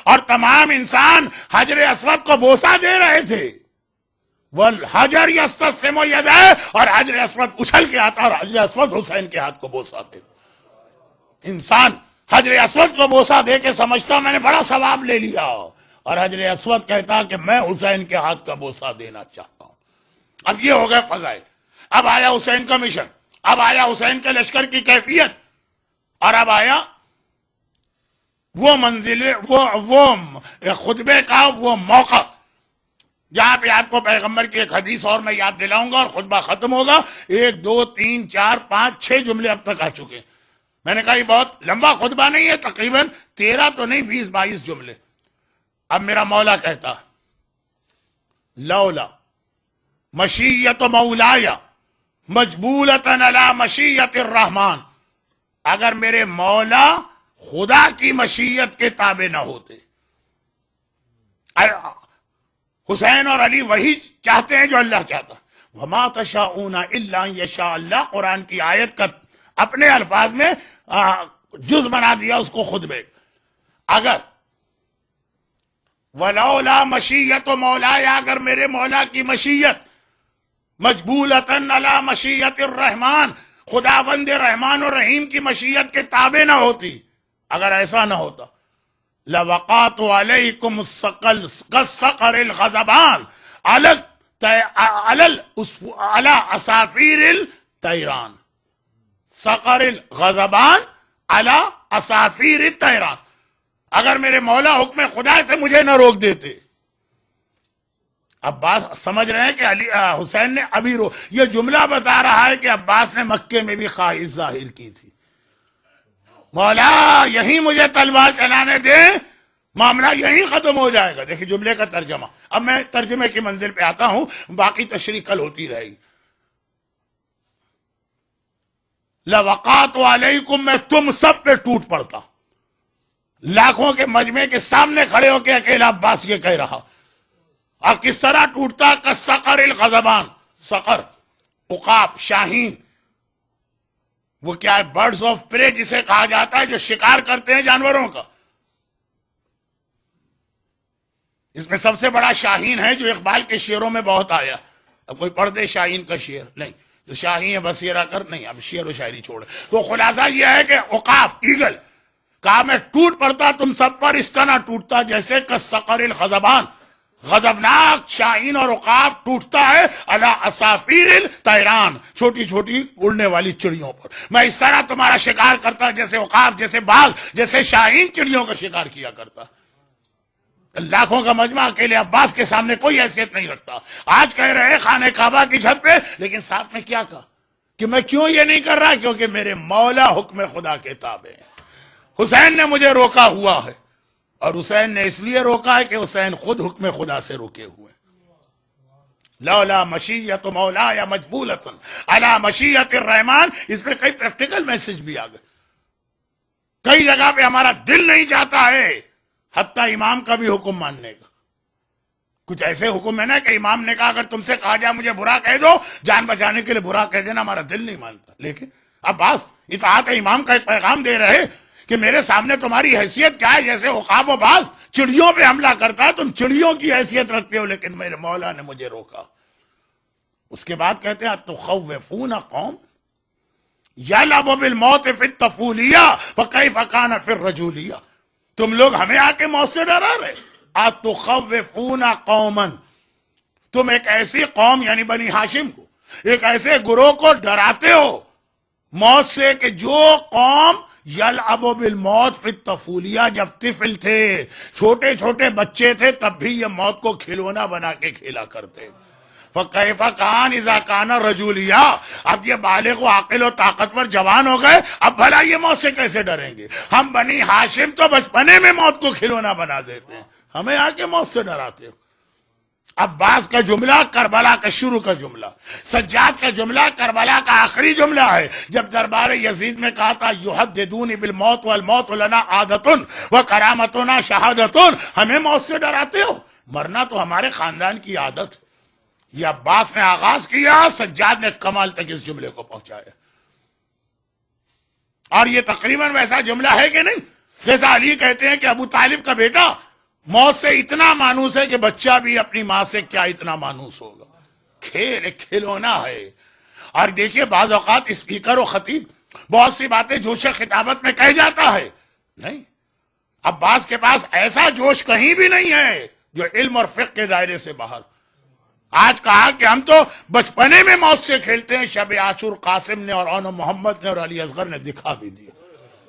Speaker 1: اور تمام انسان حجر اسود کو بوسہ دے رہے تھے. والحجر یستسلم یدیہ، اور حجر اسود اچھل کے آتا اور حجر اسود حسین کے ہاتھ کو بوسہ دے. انسان حجر اسود کو بوسہ دے کے سمجھتا میں نے بڑا ثواب لے لیا، اور حجر اسود کہتا کہ میں حسین کے ہاتھ کا بوسہ دینا چاہتا ہوں. اب یہ ہو گئے فضائل. اب آیا حسین کا مشن، اب آیا حسین کے لشکر کی کیفیت، اور اب آیا وہ منزل، وہ خطبے کا وہ موقع جہاں پہ آپ کو پیغمبر کی ایک حدیث اور میں یاد دلاؤں گا اور خطبہ ختم ہوگا. 1 2 3 4 5 6 جملے اب تک آ چکے. میں نے کہا یہ بہت لمبا خطبہ نہیں ہے، تقریباً 13 تو نہیں 20 22 جملے. اب میرا مولا کہتا لولا مشیت مولاي مجبولۃ علی مشیت الرحمن، اگر میرے مولا خدا کی مشیت کے تابع نہ ہوتے. حسین اور علی وہی چاہتے ہیں جو اللہ چاہتا. وما تشاءون الا ان یشاء اللہ، قرآن کی آیت کا اپنے الفاظ میں جز بنا دیا اس کو خطبے. اگر ولولا مشیت مولاي، اگر میرے مولا کی مشیت مجبولۃ علی مشیت الرحمن، خداوند رحمان اور رحیم کی مشیت کے تابع نہ ہوتی، اگر ایسا نہ ہوتا لوقعت علیکم الثقل كالصقر الغضبان علی عصافیر الطیران. صقر الغضبان علی عصافیر الطیران، اگر میرے مولا حکم خدا سے مجھے نہ روک دیتے. عباس سمجھ رہے ہیں کہ حسین نے ابھی یہ جملہ بتا رہا ہے کہ عباس نے مکے میں بھی خواہش ظاہر کی تھی، مولا یہیں مجھے تلوار چلانے دے، معاملہ یہیں ختم ہو جائے گا. دیکھیں جملے کا ترجمہ. اب میں ترجمے کی منزل پہ آتا ہوں، باقی تشریح کل ہوتی رہے گی. لوقعت علیکم، میں تم سب پہ ٹوٹ پڑتا. لاکھوں کے مجمع کے سامنے کھڑے ہو کے اکیلا عباس یہ کہہ رہا. اور کس طرح ٹوٹتا؟ کالصقر الغضبان. صقر عقاب، شاہین، وہ کیا ہے؟ برڈز آف پرے جسے کہا جاتا ہے، جو شکار کرتے ہیں جانوروں کا. اس میں سب سے بڑا شاہین ہے جو اقبال کے شعروں میں بہت آیا. اب کوئی پڑھ دے شاہین کا شعر؟ نہیں. تو شاہین بصیرہ کر، نہیں، اب شعر و شاعری چھوڑے. تو خلاصہ یہ ہے کہ عقاب، ایگل، کہا میں ٹوٹ پڑتا تم سب پر، اس طرح ٹوٹتا جیسے کالصقر الغضبان، غضبناک شاہین اور عقاب ٹوٹتا ہے علی عصافیر الطیران، چھوٹی چھوٹی اڑنے والی چڑیوں پر. میں اس طرح تمہارا شکار کرتا جیسے عقاب، جیسے باغ، جیسے شاہین چڑیوں کا شکار کیا کرتا. لاکھوں کا مجمع اکیلے عباس کے سامنے کوئی حیثیت نہیں رکھتا. آج کہہ رہے خانہ کعبہ کی چھت پہ، لیکن ساتھ میں کیا کہا کہ میں کیوں یہ نہیں کر رہا؟ کیونکہ میرے مولا حکم خدا کے تابع ہیں. حسین نے مجھے روکا ہوا ہے، اور حسین نے اس لیے روکا ہے کہ حسین خود حکم خدا سے روکے ہوئے. لولا مشیت مولا یا مجبولۃ علی مشیت الرحمن. اس پہ کئی پریکٹیکل میسج بھی آ گئے. کئی جگہ پہ ہمارا دل نہیں چاہتا ہے حتیٰ امام کا بھی حکم ماننے کا. کچھ ایسے حکم ہے نا کہ امام نے کہا اگر تم سے کہا جائے مجھے برا کہہ دو، جان بچانے کے لیے برا کہہ دینا، ہمارا دل نہیں مانتا. لیکن اب بعض اطاعت امام کا ایک پیغام دے رہے کہ میرے سامنے تمہاری حیثیت کیا ہے؟ جیسے عقاب و باز چڑیوں پہ حملہ کرتا ہے، تم چڑیوں کی حیثیت رکھتے ہو، لیکن میرے مولا نے مجھے روکا. اس کے بعد کہتے ہیں تخوفون قوم یلعب بالموت فی الطفولیہ فکیف کان فی الرجولیہ. تم لوگ ہمیں آ کے موت سے ڈرا رہے. اتخوفون قوما، تم ایک ایسی قوم یعنی بنی ہاشم کو، ایک ایسے گروہ کو ڈراتے ہو موت سے کہ جو قوم یلعب بالموت فی الطفولیہ، جب طفل تھے، چھوٹے چھوٹے بچے تھے، تب بھی یہ موت کو کھلونا بنا کے کھیلا کرتے. فَكَيْفَ كَانَ إِذَا كَانَ رَجُولِيًّا. اب یہ بالغ و عاقل و طاقتور جوان ہو گئے، اب بھلا یہ موت سے کیسے ڈریں گے؟ ہم بنی ہاشم تو بچپنے میں موت کو کھلونا بنا دیتے ہیں، ہمیں آ کے موت سے ڈراتے ہو. عباس کا جملہ کربلا کا شروع کا جملہ، سجاد کا جملہ کربلا کا آخری جملہ ہے. جب دربار یزید میں کہا تھا یحددون بالموت والموت لنا عادۃ وکرامتنا شہادۃ، ہمیں موت سے ڈراتے ہو، مرنا تو ہمارے خاندان کی عادت. یہ عباس نے آغاز کیا، سجاد نے کمال تک اس جملے کو پہنچایا. اور یہ تقریباً ویسا جملہ ہے کہ نہیں جیسا علی کہتے ہیں کہ ابو طالب کا بیٹا موت سے اتنا مانوس ہے کہ بچہ بھی اپنی ماں سے کیا اتنا مانوس ہوگا. کھیل کھلونا ہے. اور دیکھیے بعض اوقات اسپیکر و خطیب بہت سی باتیں جوش خطابت میں کہہ جاتا ہے، نہیں، عباس کے پاس ایسا جوش کہیں بھی نہیں ہے جو علم اور فقہ کے دائرے سے باہر. آج کہا کہ ہم تو بچپنے میں موت سے کھیلتے ہیں، شب عاشور قاسم نے اور اون محمد نے اور علی اصغر نے دکھا بھی دیا.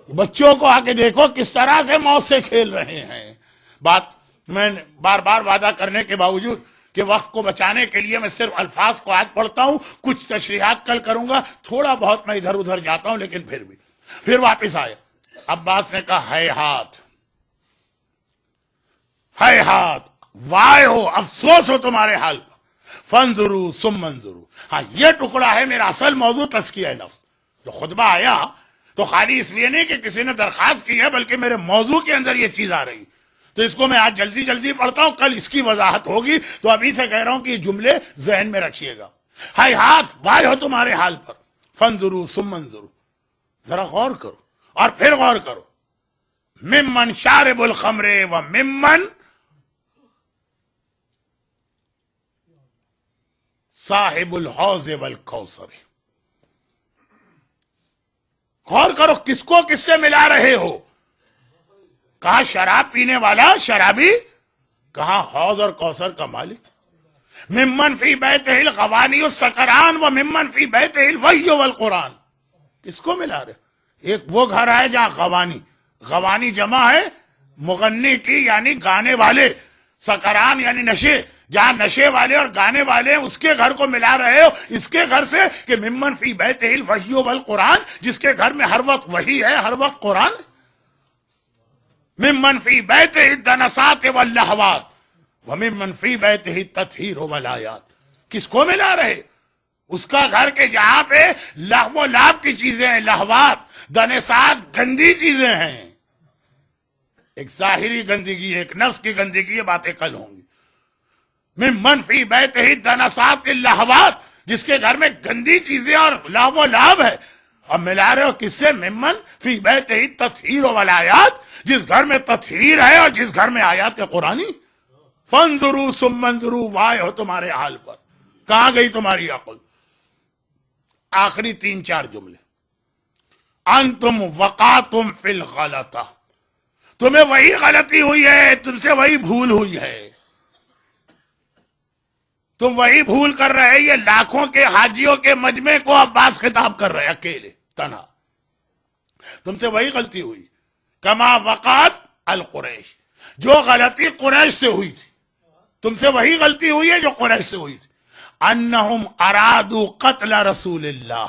Speaker 1: بچوں کو آ کے دیکھو کس طرح سے موت سے کھیل رہے ہیں. بات میں بار بار وعدہ کرنے کے باوجود کہ وقت کو بچانے کے لیے میں صرف الفاظ کو آج پڑھتا ہوں، کچھ تشریحات کل کروں گا، تھوڑا بہت میں ادھر ادھر جاتا ہوں، لیکن پھر واپس آیا. عباس نے کہا ہے ہاتھ، ہے ہاتھ، وائے ہو، افسوس ہو تمہارے حال پر. فانظروا ثم انظروا. ہاں یہ ٹکڑا ہے میرا اصل موضوع تزکیہ نفس. جو خطبہ آیا تو خالی اس لیے نہیں کہ کسی نے درخواست کی ہے، بلکہ میرے موضوع کے اندر یہ چیز آ رہی، تو اس کو میں آج جلدی جلدی پڑھتا ہوں، کل اس کی وضاحت ہوگی. تو ابھی سے کہہ رہا ہوں کہ یہ جملے ذہن میں رکھیے گا. ہائے ہاتھ، وائے ہو تمہارے حال پر. فانظروا ثم انظروا، ذرا غور کرو اور پھر غور کرو. ممن شارب الخمر و ممن صاحب الحوض والکوثر. غور کرو کس کو کس سے ملا رہے ہو. کہاں شراب پینے والا شرابی، کہاں حوض اور کوثر کا مالک. ممن فی بیتہ الغوانی السکران و ممن فی بیتہ الوحی والقرآن. کس کو ملا رہے؟ ایک وہ گھر ہے جہاں غوانی جمع ہے مغنی کی یعنی گانے والے، سکران یعنی نشے، جہاں نشے والے اور گانے والے اس کے گھر کو ملا رہے ہو اس کے گھر سے کہ ممن فی بیتہ الوحی والقرآن، جس کے گھر میں ہر وقت وحی ہے، ہر وقت قرآن. ممن فی بیتہ الدنسات واللہوات وممن فی بیتہ التطہیر والآیات. کس کو ملا رہے؟ اس کا گھر کے جہاں پہ لہو و لعب کی چیزیں ہیں، لہوات، دنسات گندی چیزیں ہیں. ایک ظاہری گندگی، ایک نفس کی گندگی، یہ باتیں کل ہوں گی. ممن فی بیتہ الدنسات اللہوات، جس کے گھر میں گندی چیزیں اور لہو و لعب ہے، اور ملا رہے ہو کس سے؟ ممن فی بیتہ التطہیر والآیات، جس گھر میں تطہیر ہے اور جس گھر میں آیات قرآنی. فانظروا ثم انظروا، وائے ہو تمہارے حال پر. کہاں گئی تمہاری عقل؟ آخری 3-4 جملے. انتم وقعتم فی الغلطہ، تمہیں وہی غلطی ہوئی ہے، تم سے وہی بھول ہوئی ہے، تم وہی بھول کر رہے. یہ لاکھوں کے حاجیوں کے مجمع کو عباس خطاب کر رہے اکیلے تنہا. تم سے وہی غلطی ہوئی. کما وقعت القریش، جو غلطی قریش سے ہوئی تھی، تم سے وہی غلطی ہوئی ہے جو قریش سے ہوئی تھی. انہم ارادوا قتل رسول اللہ،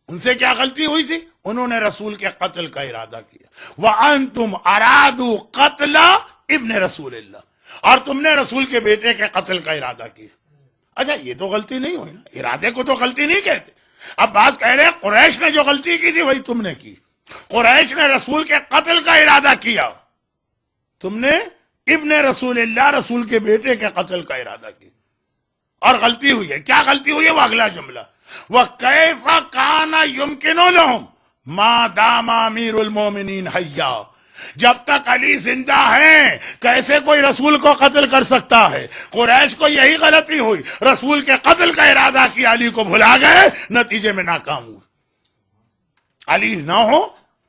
Speaker 1: ان سے کیا غلطی ہوئی تھی؟ انہوں نے رسول کے قتل کا ارادہ کیا. وَأَنْتُمْ أَرَادُوا قَتْلَ ابن رسول اللہ، اور تم نے رسول کے بیٹے کے قتل کا ارادہ کیا. اچھا یہ تو غلطی نہیں ہوئی نا، ارادے کو تو غلطی نہیں کہتے. اب بعض کہہ رہے ہیں قریش نے جو غلطی کی تھی وہی تم نے کی. قریش نے رسول کے قتل کا ارادہ کیا، تم نے ابن رسول اللہ رسول کے بیٹے کے قتل کا ارادہ کیا، اور غلطی ہوئی ہے. کیا غلطی ہوئی ہے؟ وہ اگلا جملہ، وَكَيْفَ كَانَ يُمْكِنُ لَهُمْ مَا دَامَ أَمِيرُ الْمُؤْمِنِينَ حَيًّا. جب تک علی زندہ ہیں کیسے کوئی رسول کو قتل کر سکتا ہے؟ قریش کو یہی غلطی ہوئی، رسول کے قتل کا ارادہ کیا، علی کو بھلا گئے، نتیجے میں ناکام ہوئے. علی نہ ہو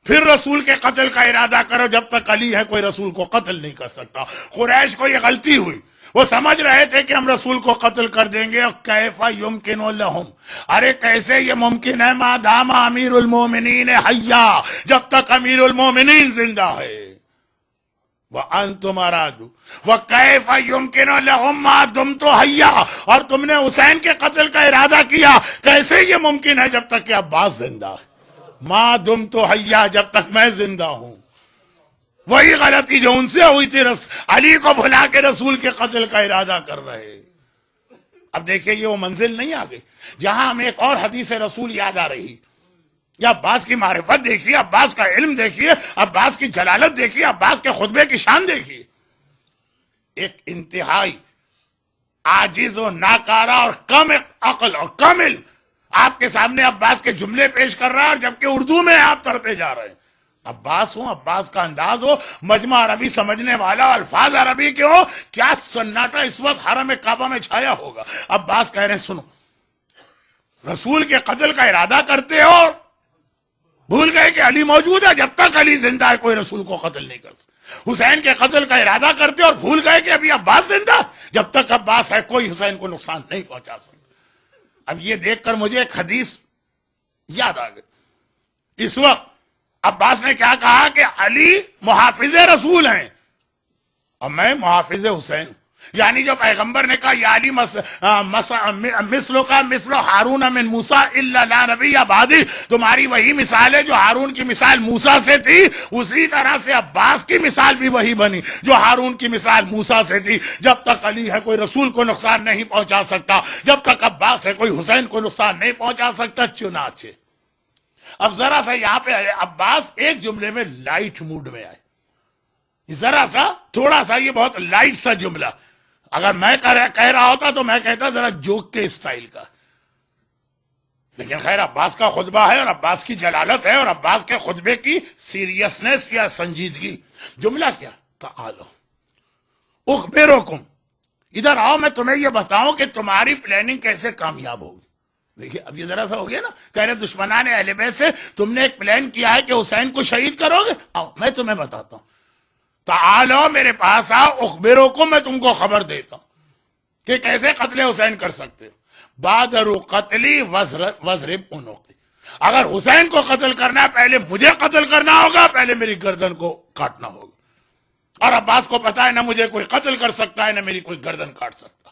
Speaker 1: پھر رسول کے قتل کا ارادہ کرو، جب تک علی ہے کوئی رسول کو قتل نہیں کر سکتا. قریش کو یہ غلطی ہوئی، وہ سمجھ رہے تھے کہ ہم رسول کو قتل کر دیں گے. اور کیفا یمکن لہم، ارے کیسے یہ ممکن ہے؟ ما دام امیر المومنین حیا، جب تک امیر المومنین زندہ ہے. وانتم ارادوا وکیف یمکن لہم ما دمت حیا، اور تم نے حسین کے قتل کا ارادہ کیا، کیسے یہ ممکن ہے جب تک کہ عباس زندہ ہے؟ ما دمت حیا، جب تک میں زندہ ہوں. وہی غلطی جو ان سے ہوئی تھی، علی کو بھلا کے رسول کے قتل کا ارادہ کر رہے. اب دیکھیں یہ وہ منزل نہیں آ گئی جہاں ہمیں ایک اور حدیث رسول یاد آ رہی. یا عباس کی معرفت دیکھیے، عباس کا علم دیکھیے، عباس کی جلالت دیکھیے، عباس کے خطبے کی شان دیکھیے. ایک انتہائی عاجز و ناکارہ اور کم عقل اور کم علم آپ کے سامنے عباس کے جملے پیش کر رہا ہے، اور جبکہ اردو میں آپ تڑپے جا رہے ہیں. عباس ہو، عباس کا انداز ہو، مجمع عربی سمجھنے والا، الفاظ عربی کے ہو، کیا سناٹا اس وقت حرم کعبہ میں چھایا ہوگا. عباس کہہ رہے ہیں سنو، رسول کے قتل کا ارادہ کرتے ہو، بھول گئے کہ علی موجود ہے، جب تک علی زندہ ہے کوئی رسول کو قتل نہیں کر سکتا. حسین کے قتل کا ارادہ کرتے اور بھول گئے کہ ابھی عباس زندہ ہے، جب تک عباس ہے کوئی حسین کو نقصان نہیں پہنچا سکتا. اب یہ دیکھ کر مجھے ایک حدیث یاد آ گئی. اس وقت عباس نے کیا کہا کہ علی محافظ رسول ہیں اور میں محافظ حسین. یعنی جو پیغمبر نے کہا یا علی مثلو کا مثل ہارون من موسیٰ الا لا نبی بعدی، تمہاری وہی مثال ہے جو ہارون کی مثال موسیٰ سے تھی، اسی طرح سے عباس کی مثال بھی وہی بنی جو ہارون کی مثال موسیٰ سے تھی. جب تک علی ہے کوئی رسول کو نقصان نہیں پہنچا سکتا، جب تک عباس ہے کوئی حسین کو نقصان نہیں پہنچا سکتا. چنانچہ اب ذرا سا یہاں پہ عباس ایک جملے میں لائٹ موڈ میں آئے، ذرا سا تھوڑا سا، یہ بہت لائٹ سا جملہ. اگر میں کہہ رہا ہوتا تو میں کہتا ذرا جوک کے اسٹائل کا، لیکن خیر عباس کا خطبہ ہے اور عباس کی جلالت ہے اور عباس کے خطبے کی سیریسنس یا سنجیدگی. جملہ کیا؟ تعالو اخبرکم، ادھر آؤ میں تمہیں یہ بتاؤں کہ تمہاری پلاننگ کیسے کامیاب ہوگی. دیکھیے اب یہ ذرا سا ہو گیا نا، کہہ رہے دشمنان اہل بیت سے تم نے ایک پلان کیا ہے کہ حسین کو شہید کرو گے. آؤ میں تمہیں بتاتا ہوں، تعالو میرے پاس آؤ، اخبرکم میں تم کو خبر دیتا ہوں کہ کیسے قتل حسین کر سکتے ہو. بادر قتلی وضرب عنقی، اگر حسین کو قتل کرنا ہے پہلے مجھے قتل کرنا ہوگا، پہلے میری گردن کو کاٹنا ہوگا. اور عباس کو پتا ہے نہ مجھے کوئی قتل کر سکتا ہے نہ میری کوئی گردن کاٹ سکتا.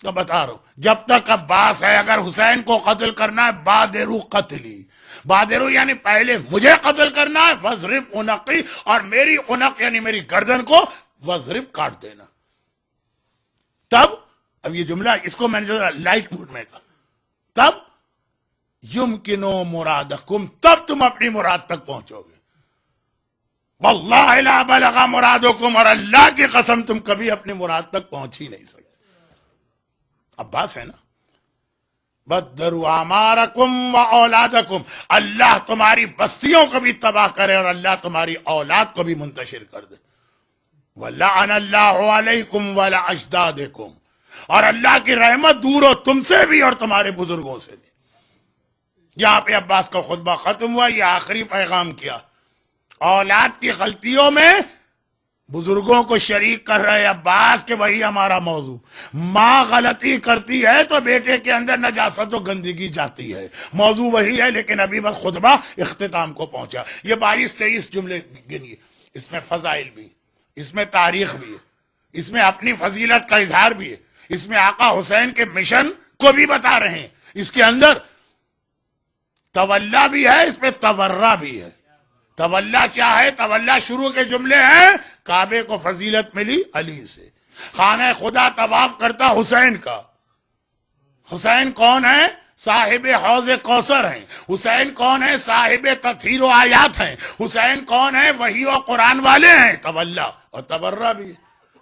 Speaker 1: تو بتا رہا ہوں جب تک عباس ہے اگر حسین کو قتل کرنا ہے بادرو قتلی، بادرو یعنی پہلے مجھے قتل کرنا ہے، وضرب عنقی اور میری عنق یعنی میری گردن کو وضرب کاٹ دینا. تب اب یہ جملہ اس کو میں نے لائٹ موڈ میں کہا، تب یمکنو مرادکم، تب تم اپنی مراد تک پہنچو گے. واللہ لا بلغ مرادکم، اور اللہ کی قسم تم کبھی اپنی مراد تک پہنچ ہی نہیں سکتے. عباس ہے نا، بدروا اعمارکم و اولادکم، اللہ تمہاری بستیوں کو بھی تباہ کرے اور اللہ تمہاری اولاد کو بھی منتشر کر دے. وَلَعَنَ اللَّهُ عَلَيْكُمْ وَلَا أَجْدَادِكُمْ، اور اللہ کی رحمت دور ہو تم سے بھی اور تمہارے بزرگوں سے بھی. یہاں پہ عباس کا خطبہ ختم ہوا، یہ آخری پیغام کیا. اولاد کی غلطیوں میں بزرگوں کو شریک کر رہے عباس کہ وہی ہمارا موضوع. ماں غلطی کرتی ہے تو بیٹے کے اندر نجاست و گندگی جاتی ہے، موضوع وہی ہے. لیکن ابھی بس خطبہ اختتام کو پہنچا. یہ 22-23 جملے گنیے، اس میں فضائل بھی، اس میں تاریخ بھی ہے، اس میں اپنی فضیلت کا اظہار بھی ہے، اس میں آقا حسین کے مشن کو بھی بتا رہے ہیں، اس کے اندر تولا بھی ہے، اس پہ تورا بھی ہے۔ تولا کیا ہے؟ تولا شروع کے جملے ہیں، کعبے کو فضیلت ملی علی سے، خانہ خدا طواف کرتا حسین کا۔ حسین کون ہے؟ صاحب حوض کوثر ہیں۔ حسین کون ہے؟ صاحب تطہیر و آیات ہیں۔ حسین کون ہے؟ وحی و قرآن والے ہیں۔ تولا اور تورا بھی،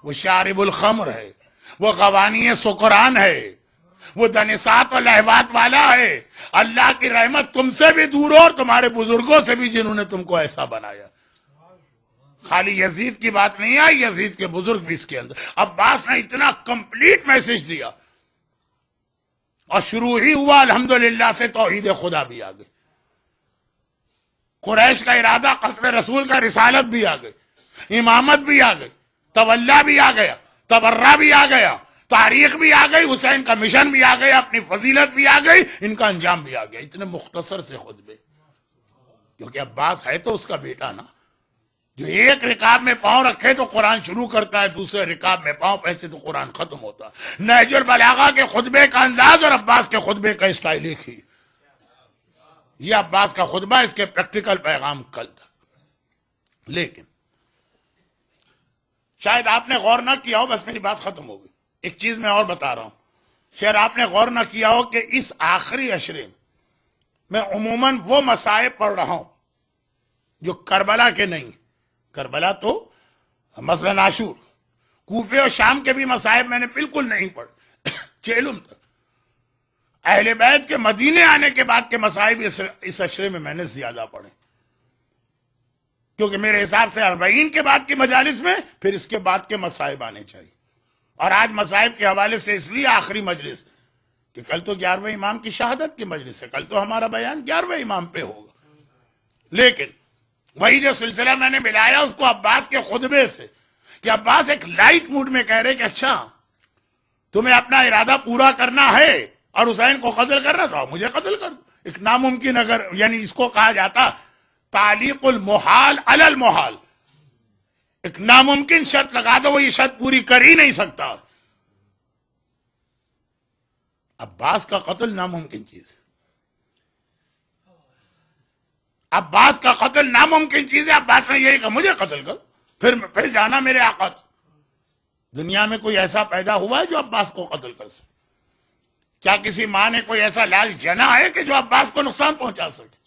Speaker 1: وہ شارب الخمر ہے، وہ غوانی سکران ہے، وہ دنسات و لہوات والا ہے۔ اللہ کی رحمت تم سے بھی دور ہو اور تمہارے بزرگوں سے بھی، جنہوں نے تم کو ایسا بنایا۔ خالی یزید کی بات نہیں آئی، یزید کے بزرگ بھی اس کے اندر۔ عباس نے اتنا کمپلیٹ میسج دیا، اور شروع ہی ہوا الحمدللہ سے، توحید خدا بھی آ گئی، قریش کا ارادہ قتل رسول کا، رسالت بھی آ گئی، امامت بھی آ گئی، تولا بھی آ گیا، تبرہ بھی آ گیا، تاریخ بھی آ گئی، حسین کا مشن بھی آ گیا، اپنی فضیلت بھی آ گئی، ان کا انجام بھی آ گیا۔ اتنے مختصر سے خطبے، کیونکہ عباس ہے تو اس کا بیٹا نا، جو ایک رکاب میں پاؤں رکھے تو قرآن شروع کرتا ہے، دوسرے رکاب میں پاؤں پہنچے تو قرآن ختم ہوتا ہے۔ نہج البلاغہ کے خطبے کا انداز اور عباس کے خطبے کا اسٹائل ایک ہی۔ یہ عباس کا خطبہ، اس کے پریکٹیکل پیغام کل تک۔ لیکن شاید آپ نے غور نہ کیا ہو، بس میری بات ختم ہو گئی، ایک چیز میں اور بتا رہا ہوں، شاید آپ نے غور نہ کیا ہو کہ اس آخری عشرے میں عموماً وہ مصائب پڑھ رہا ہوں جو کربلا کے نہیں۔ کربلا تو مثلا عاشور، کوفے اور شام کے بھی مصائب میں نے بالکل نہیں پڑھ، چیلم تک۔ اہل بیت کے مدینے آنے کے بعد کے مصائب اس عشرے میں نے زیادہ پڑھے، کیونکہ میرے حساب سے 40 کے بعد کی مجالس میں پھر اس کے بعد کے مصائب آنے چاہیے۔ اور آج مصائب کے حوالے سے اس لیے آخری مجلس کہ کل تو 11ویں امام کی شہادت کی مجلس ہے، کل تو ہمارا بیان 11ویں امام پہ ہوگا، لیکن وہی جو سلسلہ میں نے ملایا اس کو عباس کے خطبے سے، کہ عباس ایک لائٹ موڈ میں کہہ رہے کہ اچھا تمہیں اپنا ارادہ پورا کرنا ہے اور حسین کو قتل کرنا تھا، مجھے قتل کر دو۔ ایک ناممکن، اگر یعنی اس کو کہا جاتا تعلیق المحال علی المحال، ایک ناممکن شرط لگا دو، وہ یہ شرط پوری کر ہی نہیں سکتا۔ عباس کا قتل ناممکن چیز ہے، عباس کا قتل ناممکن چیز ہے۔ عباس نے یہی کہا مجھے قتل کر، پھر جانا میرے آقا۔ دنیا میں کوئی ایسا پیدا ہوا ہے جو عباس کو قتل کر سکے؟ کیا کسی ماں نے کوئی ایسا لال جنا ہے کہ جو عباس کو نقصان پہنچا سکے؟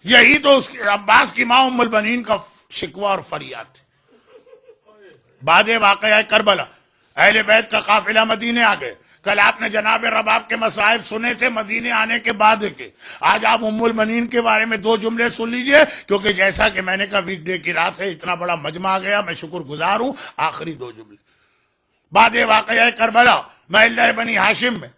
Speaker 1: یہی تو عباس کی ماں ام البنین کا شکوہ اور فریاد تھی۔ بعد واقعہ کربلا اہل بیت کا قافلہ مدینے آ گئے۔ کل آپ نے جناب رباب کے مصائب سنے تھے مدینے آنے کے بعد کے، آج آپ ام المنین کے بارے میں 2 جملے سن لیجئے، کیونکہ جیسا کہ میں نے کہا ویک ڈے کی رات ہے، اتنا بڑا مجمع آ گیا، میں شکر گزار ہوں۔ آخری 2 جملے بعد واقعہ کربلا، محلہ بنی ہاشم میں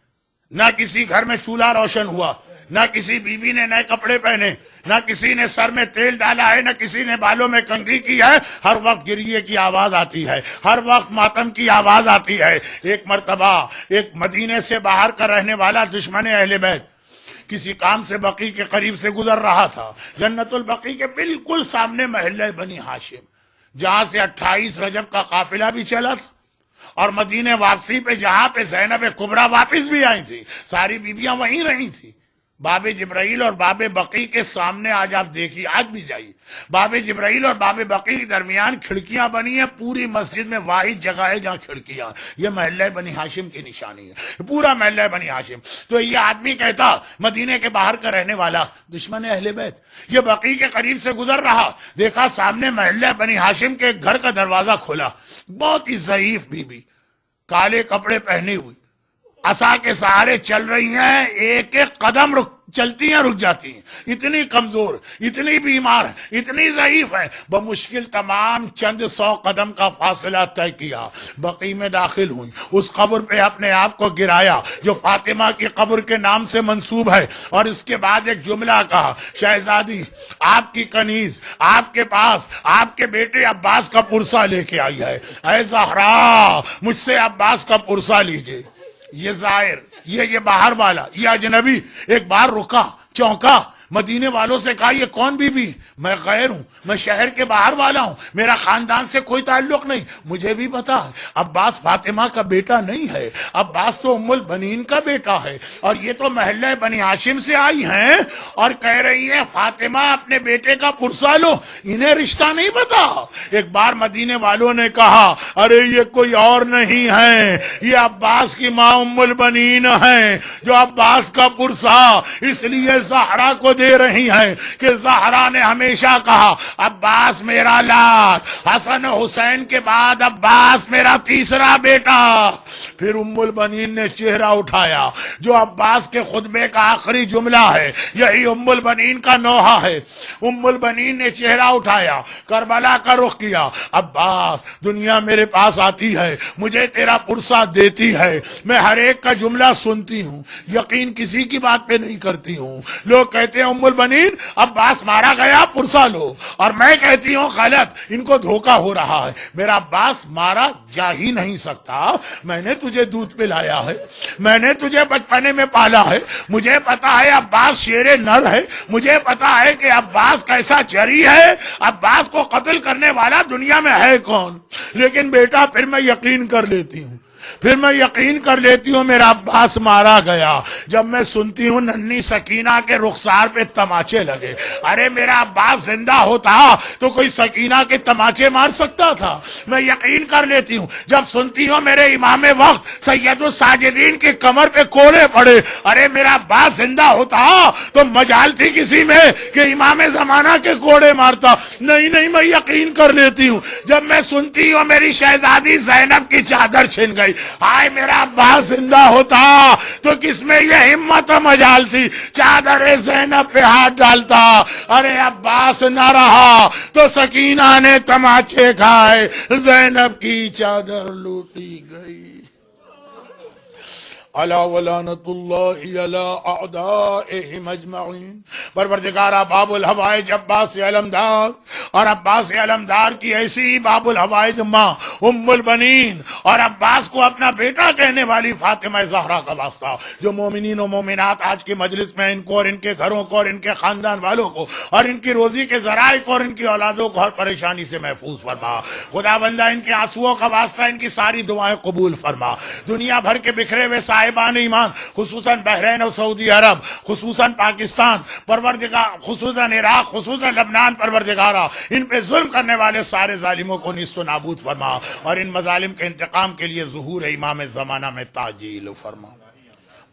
Speaker 1: نہ کسی گھر میں چولہا روشن ہوا، نہ کسی بیوی نے نئے کپڑے پہنے، نہ کسی نے سر میں تیل ڈالا ہے، نہ کسی نے بالوں میں کنگھی کی ہے۔ ہر وقت گریے کی آواز آتی ہے، ہر وقت ماتم کی آواز آتی ہے۔ ایک مرتبہ ایک مدینے سے باہر کا رہنے والا دشمن اہل بیت کسی کام سے بقی کے قریب سے گزر رہا تھا، جنت البقی کے بالکل سامنے محلہ بنی ہاشم، جہاں سے 28 رجب کا قافلہ بھی چلا تھا، اور مدینے واپسی پہ جہاں پہ زینب کبریٰ واپس بھی آئی تھی، ساری بیویاں وہیں رہی تھی۔ باب جبرائیل اور باب بقی کے سامنے آج آپ دیکھیے، آج بھی جائیے، باب جبرائیل اور باب بقی کے درمیان کھڑکیاں بنی ہیں، پوری مسجد میں واحد جگہ ہے جہاں کھڑکیاں، یہ محلہ بنی ہاشم کی نشانی ہے، پورا محلہ بنی ہاشم۔ تو یہ آدمی کہتا مدینے کے باہر کا رہنے والا دشمن اہل بیت، یہ بقی کے قریب سے گزر رہا، دیکھا سامنے محلہ بنی ہاشم کے گھر کا دروازہ کھلا، بہت ہی ضعیف بیوی، کالے کپڑے پہنے ہوئی، عصا کے سہارے چل رہی ہیں، ایک ایک قدم چلتی ہیں رک جاتی ہیں، اتنی کمزور، اتنی بیمار، اتنی ضعیف ہے، بمشکل تمام چند 100 قدم کا فاصلہ طے کیا، بقی میں داخل ہوئی، اس قبر پہ اپنے آپ کو گرایا جو فاطمہ کی قبر کے نام سے منسوب ہے، اور اس کے بعد ایک جملہ کہا، شہزادی آپ کی کنیز آپ کے پاس آپ کے بیٹے عباس کا پرسہ لے کے آئی ہے، اے زہرا مجھ سے عباس کا پرسہ لیجئے۔ یہ ظاہر، یہ باہر والا، یہ اجنبی ایک بار رکا، چونکا، مدینے والوں سے کہا یہ کون بی بی؟ میں غیر ہوں، میں شہر کے باہر والا ہوں، میرا خاندان سے کوئی تعلق نہیں۔ مجھے بھی پتا ہے عباس فاطمہ کا بیٹا نہیں ہے، عباس تو ام البنین کا بیٹا ہے، اور یہ تو محلہ بنی ہاشم سے آئی ہیں اور کہہ رہی ہے فاطمہ اپنے بیٹے کا پرسہ لو، انہیں رشتہ نہیں پتا۔ ایک بار مدینے والوں نے کہا ارے یہ کوئی اور نہیں ہے، یہ عباس کی ماں ام البنین ہے جو عباس کا پرسہ اس لیے زہرا کو دے رہی ہے کہ زہرا نے ہمیشہ کہا عباس میرا لال، حسن و حسین کے بعد عباس میرا تیسرا بیٹا۔ پھر ام البنین نے چہرہ اٹھایا، جو عباس کے خطبے کا آخری جملہ ہے یہی ام البنین کا نوحہ ہے۔ ام البنین نے چہرہ اٹھایا، کربلا کا رخ کیا، عباس دنیا میرے پاس آتی ہے، مجھے تیرا پرسہ دیتی ہے، میں ہر ایک کا جملہ سنتی ہوں، یقین کسی کی بات پہ نہیں کرتی ہوں۔ لوگ کہتے ہیں ام البنین عباس مارا گیا پرسہ لو، اور میں کہتی ہوں غلط، ان کو دھوکہ ہو رہا ہے، میرا عباس مارا جا ہی نہیں سکتا، میں نے تجھے دودھ پلایا ہے، میں نے تجھے بچپنے میں پالا ہے، مجھے پتا ہے عباس شیر نر ہے، مجھے پتا ہے کہ عباس کیسا جری ہے، عباس کو قتل کرنے والا دنیا میں ہے کون؟ لیکن بیٹا پھر میں یقین کر لیتی ہوں، پھر میں یقین کر لیتی ہوں میرا عباس مارا گیا جب میں سنتی ہوں ننھی سکینہ کے رخسار پہ تماچے لگے۔ ارے میرا عباس زندہ ہوتا تو کوئی سکینہ کے تماچے مار سکتا تھا؟ میں یقین کر لیتی ہوں جب سنتی ہوں میرے امام وقت سید الساجدین کی کمر پہ کوڑے پڑے۔ ارے میرا عباس زندہ ہوتا تو مجال تھی کسی میں کہ امام زمانہ کے کوڑے مارتا؟ نہیں، میں یقین کر لیتی ہوں جب میں سنتی ہوں میری شہزادی زینب کی چادر چھن گئی۔ ہائے میرا عباس زندہ ہوتا تو کس میں یہ ہمت و مجال تھی چادر زینب پہ ہاتھ ڈالتا؟ ارے عباس نہ رہا تو سکینہ نے تماچے کھائے، زینب کی چادر لوٹی گئی۔ الا ولعنت اللہ علی اعدائہم اجمعین۔ پروردگارہ باب الحوائج عباس علمدار، اور عباس علمدار کی ایسی باب الحوائج ماں ام البنین، اور عباس کو اپنا بیٹا کہنے والی فاطمہ زہرا کا واسطہ، جو مومنین و مومنات آج کی مجلس میں ان کو اور ان کے گھروں کو اور ان کے خاندان والوں کو اور ان کی روزی کے ذرائع کو اور ان کی اولادوں کو ہر پریشانی سے محفوظ فرما۔ خدا بندہ ان کے آنسوؤں کا واسطہ ان کی ساری دعائیں قبول فرما۔ دنیا بھر کے بکھرے ہوئے صاحبان ایمان، خصوصاً بحرین اور سعودی عرب، خصوصاً پاکستان، پروردگار خصوصاً عراق، خصوصاً لبنان، پروردگارہ ان پہ ظلم کرنے والے سارے ظالموں کو نیست و نابود فرما، اور ان مظالم کے انتقام کے لیے ظہور امام زمانہ میں تعجیل فرما۔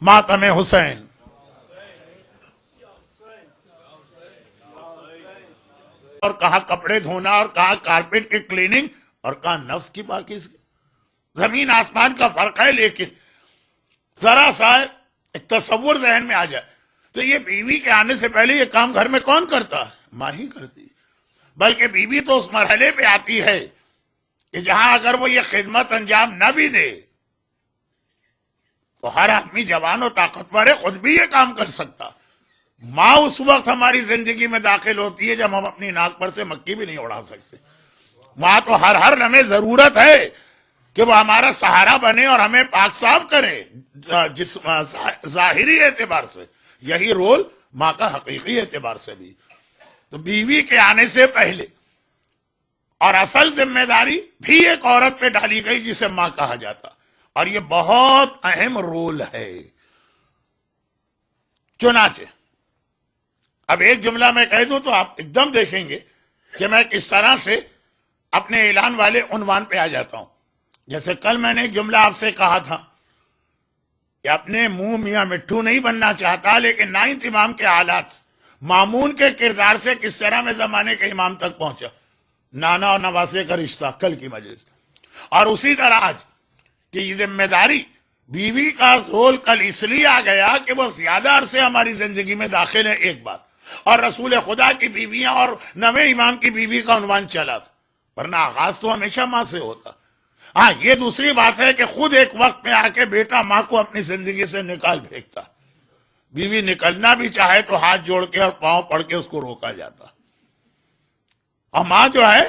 Speaker 1: ماتم حسین۔ اور کہاں کپڑے دھونا، اور کہاں کارپیٹ کی کلیننگ، اور کہاں نفس کی پاکیزگی۔ زمین آسمان کا فرق ہے، لیکن ذرا سا ایک تصور ذہن میں آ جائے تو یہ بیوی کے آنے سے پہلے یہ کام گھر میں کون کرتا ہے؟ ماں ہی کرتی، بلکہ بیوی تو اس مرحلے پہ آتی ہے کہ جہاں اگر وہ یہ خدمت انجام نہ بھی دے تو ہر آدمی جوان و طاقتور ہے، خود بھی یہ کام کر سکتا۔ ماں اس وقت ہماری زندگی میں داخل ہوتی ہے جب ہم اپنی ناک پر سے مکھی بھی نہیں اڑا سکتے۔ ماں تو ہر لمحے ضرورت ہے کہ وہ ہمارا سہارا بنے اور ہمیں پاک صاف کرے، ظاہری اعتبار سے یہی رول ماں کا حقیقی اعتبار سے بھی۔ تو بیوی کے آنے سے پہلے اور اصل ذمہ داری بھی ایک عورت پہ ڈالی گئی جسے ماں کہا جاتا، اور یہ بہت اہم رول ہے۔ چنانچہ اب ایک جملہ میں کہہ دوں تو آپ ایک دم دیکھیں گے کہ میں کس طرح سے اپنے اعلان والے عنوان پہ آ جاتا ہوں۔ جیسے کل میں نے ایک جملہ آپ سے کہا تھا کہ اپنے منہ میاں مٹھو نہیں بننا چاہتا، لیکن نائنتھ امام کے حالات مامون کے کردار سے کس طرح میں زمانے کے امام تک پہنچا، نانا اور نواسے کا رشتہ کل کی مجلس۔ اور اسی طرح آج کہ یہ ذمہ داری بیوی کا رول کل اس لیے آ گیا کہ وہ زیادہ عرصے ہماری زندگی میں داخل ہے، ایک بات، اور رسول خدا کی بیویاں اور نویں امام کی بیوی کا عنوان چلا تھا، ورنہ آغاز تو ہمیشہ ماں سے ہوتا۔ ہاں یہ دوسری بات ہے کہ خود ایک وقت میں آ کے بیٹا ماں کو اپنی زندگی سے نکال پھینکتا، بیوی نکلنا بھی چاہے تو ہاتھ جوڑ کے اور پاؤں پڑ کے اس کو روکا جاتا، اور ماں جو ہے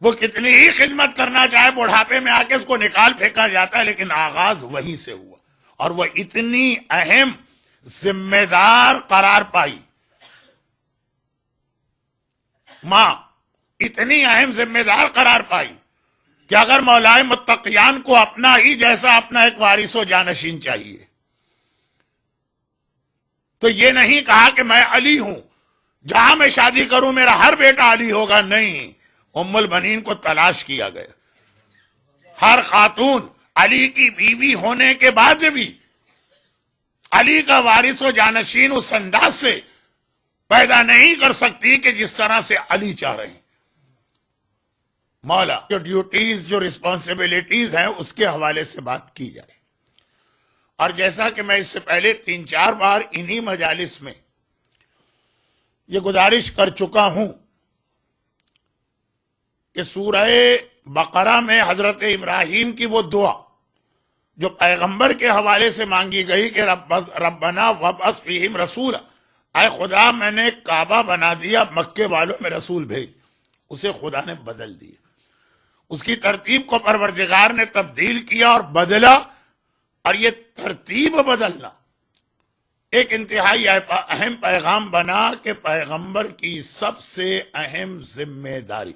Speaker 1: وہ کتنی ہی خدمت کرنا چاہے بڑھاپے میں آ کے اس کو نکال پھینکا جاتا ہے، لیکن آغاز وہیں سے ہوا، اور وہ اتنی اہم ذمہ دار قرار پائی ماں اتنی اہم ذمہ دار قرار پائی کہ اگر مولائے متقیان کو اپنا ہی جیسا اپنا ایک وارث و جانشین چاہیے تو یہ نہیں کہا کہ میں علی ہوں، جہاں میں شادی کروں میرا ہر بیٹا علی ہوگا، نہیں، ام البنین کو تلاش کیا گیا۔ ہر خاتون علی کی بیوی ہونے کے بعد بھی علی کا وارث و جانشین اس انداز سے پیدا نہیں کر سکتی کہ جس طرح سے علی چاہ رہے ہیں۔ مولا جو ڈیوٹیز جو رسپانسبلٹیز ہیں اس کے حوالے سے بات کی جائے، اور جیسا کہ میں اس سے پہلے 3-4 بار انہی مجالس میں یہ گزارش کر چکا ہوں کہ سورہ بقرہ میں حضرت ابراہیم کی وہ دعا جو پیغمبر کے حوالے سے مانگی گئی کہ ربنا وابعث فیہم رسولا، اے خدا میں نے کعبہ بنا دیا، مکے والوں میں رسول بھیج، اسے خدا نے بدل دیا، اس کی ترتیب کو پروردگار نے تبدیل کیا اور بدلا، اور یہ ترتیب بدلنا ایک انتہائی اہم پیغام بنا کہ پیغمبر کی سب سے اہم ذمہ داری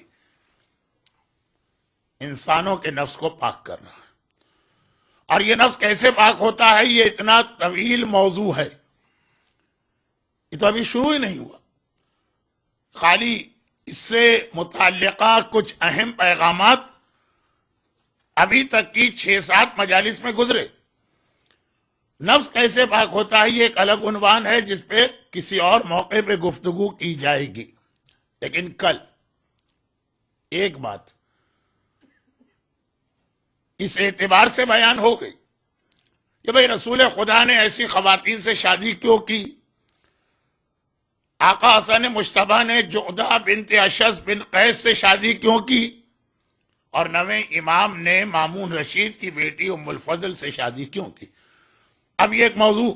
Speaker 1: انسانوں کے نفس کو پاک کرنا ہے۔ اور یہ نفس کیسے پاک ہوتا ہے، یہ اتنا طویل موضوع ہے، یہ تو ابھی شروع ہی نہیں ہوا، خالی اس سے متعلقہ کچھ اہم پیغامات ابھی تک کی 6-7 مجالس میں گزرے۔ نفس کیسے پاک ہوتا ہے یہ ایک الگ عنوان ہے جس پہ کسی اور موقع پہ گفتگو کی جائے گی، لیکن کل ایک بات اس اعتبار سے بیان ہو گئی کہ بھئی رسول خدا نے ایسی خواتین سے شادی کیوں کی، آقا حسن مجتبیٰ نے جعدہ بنت اشعث بن قیس سے شادی کیوں کی، اور نویں امام نے مامون رشید کی بیٹی ام الفضل سے شادی کیوں کی۔ اب یہ ایک موضوع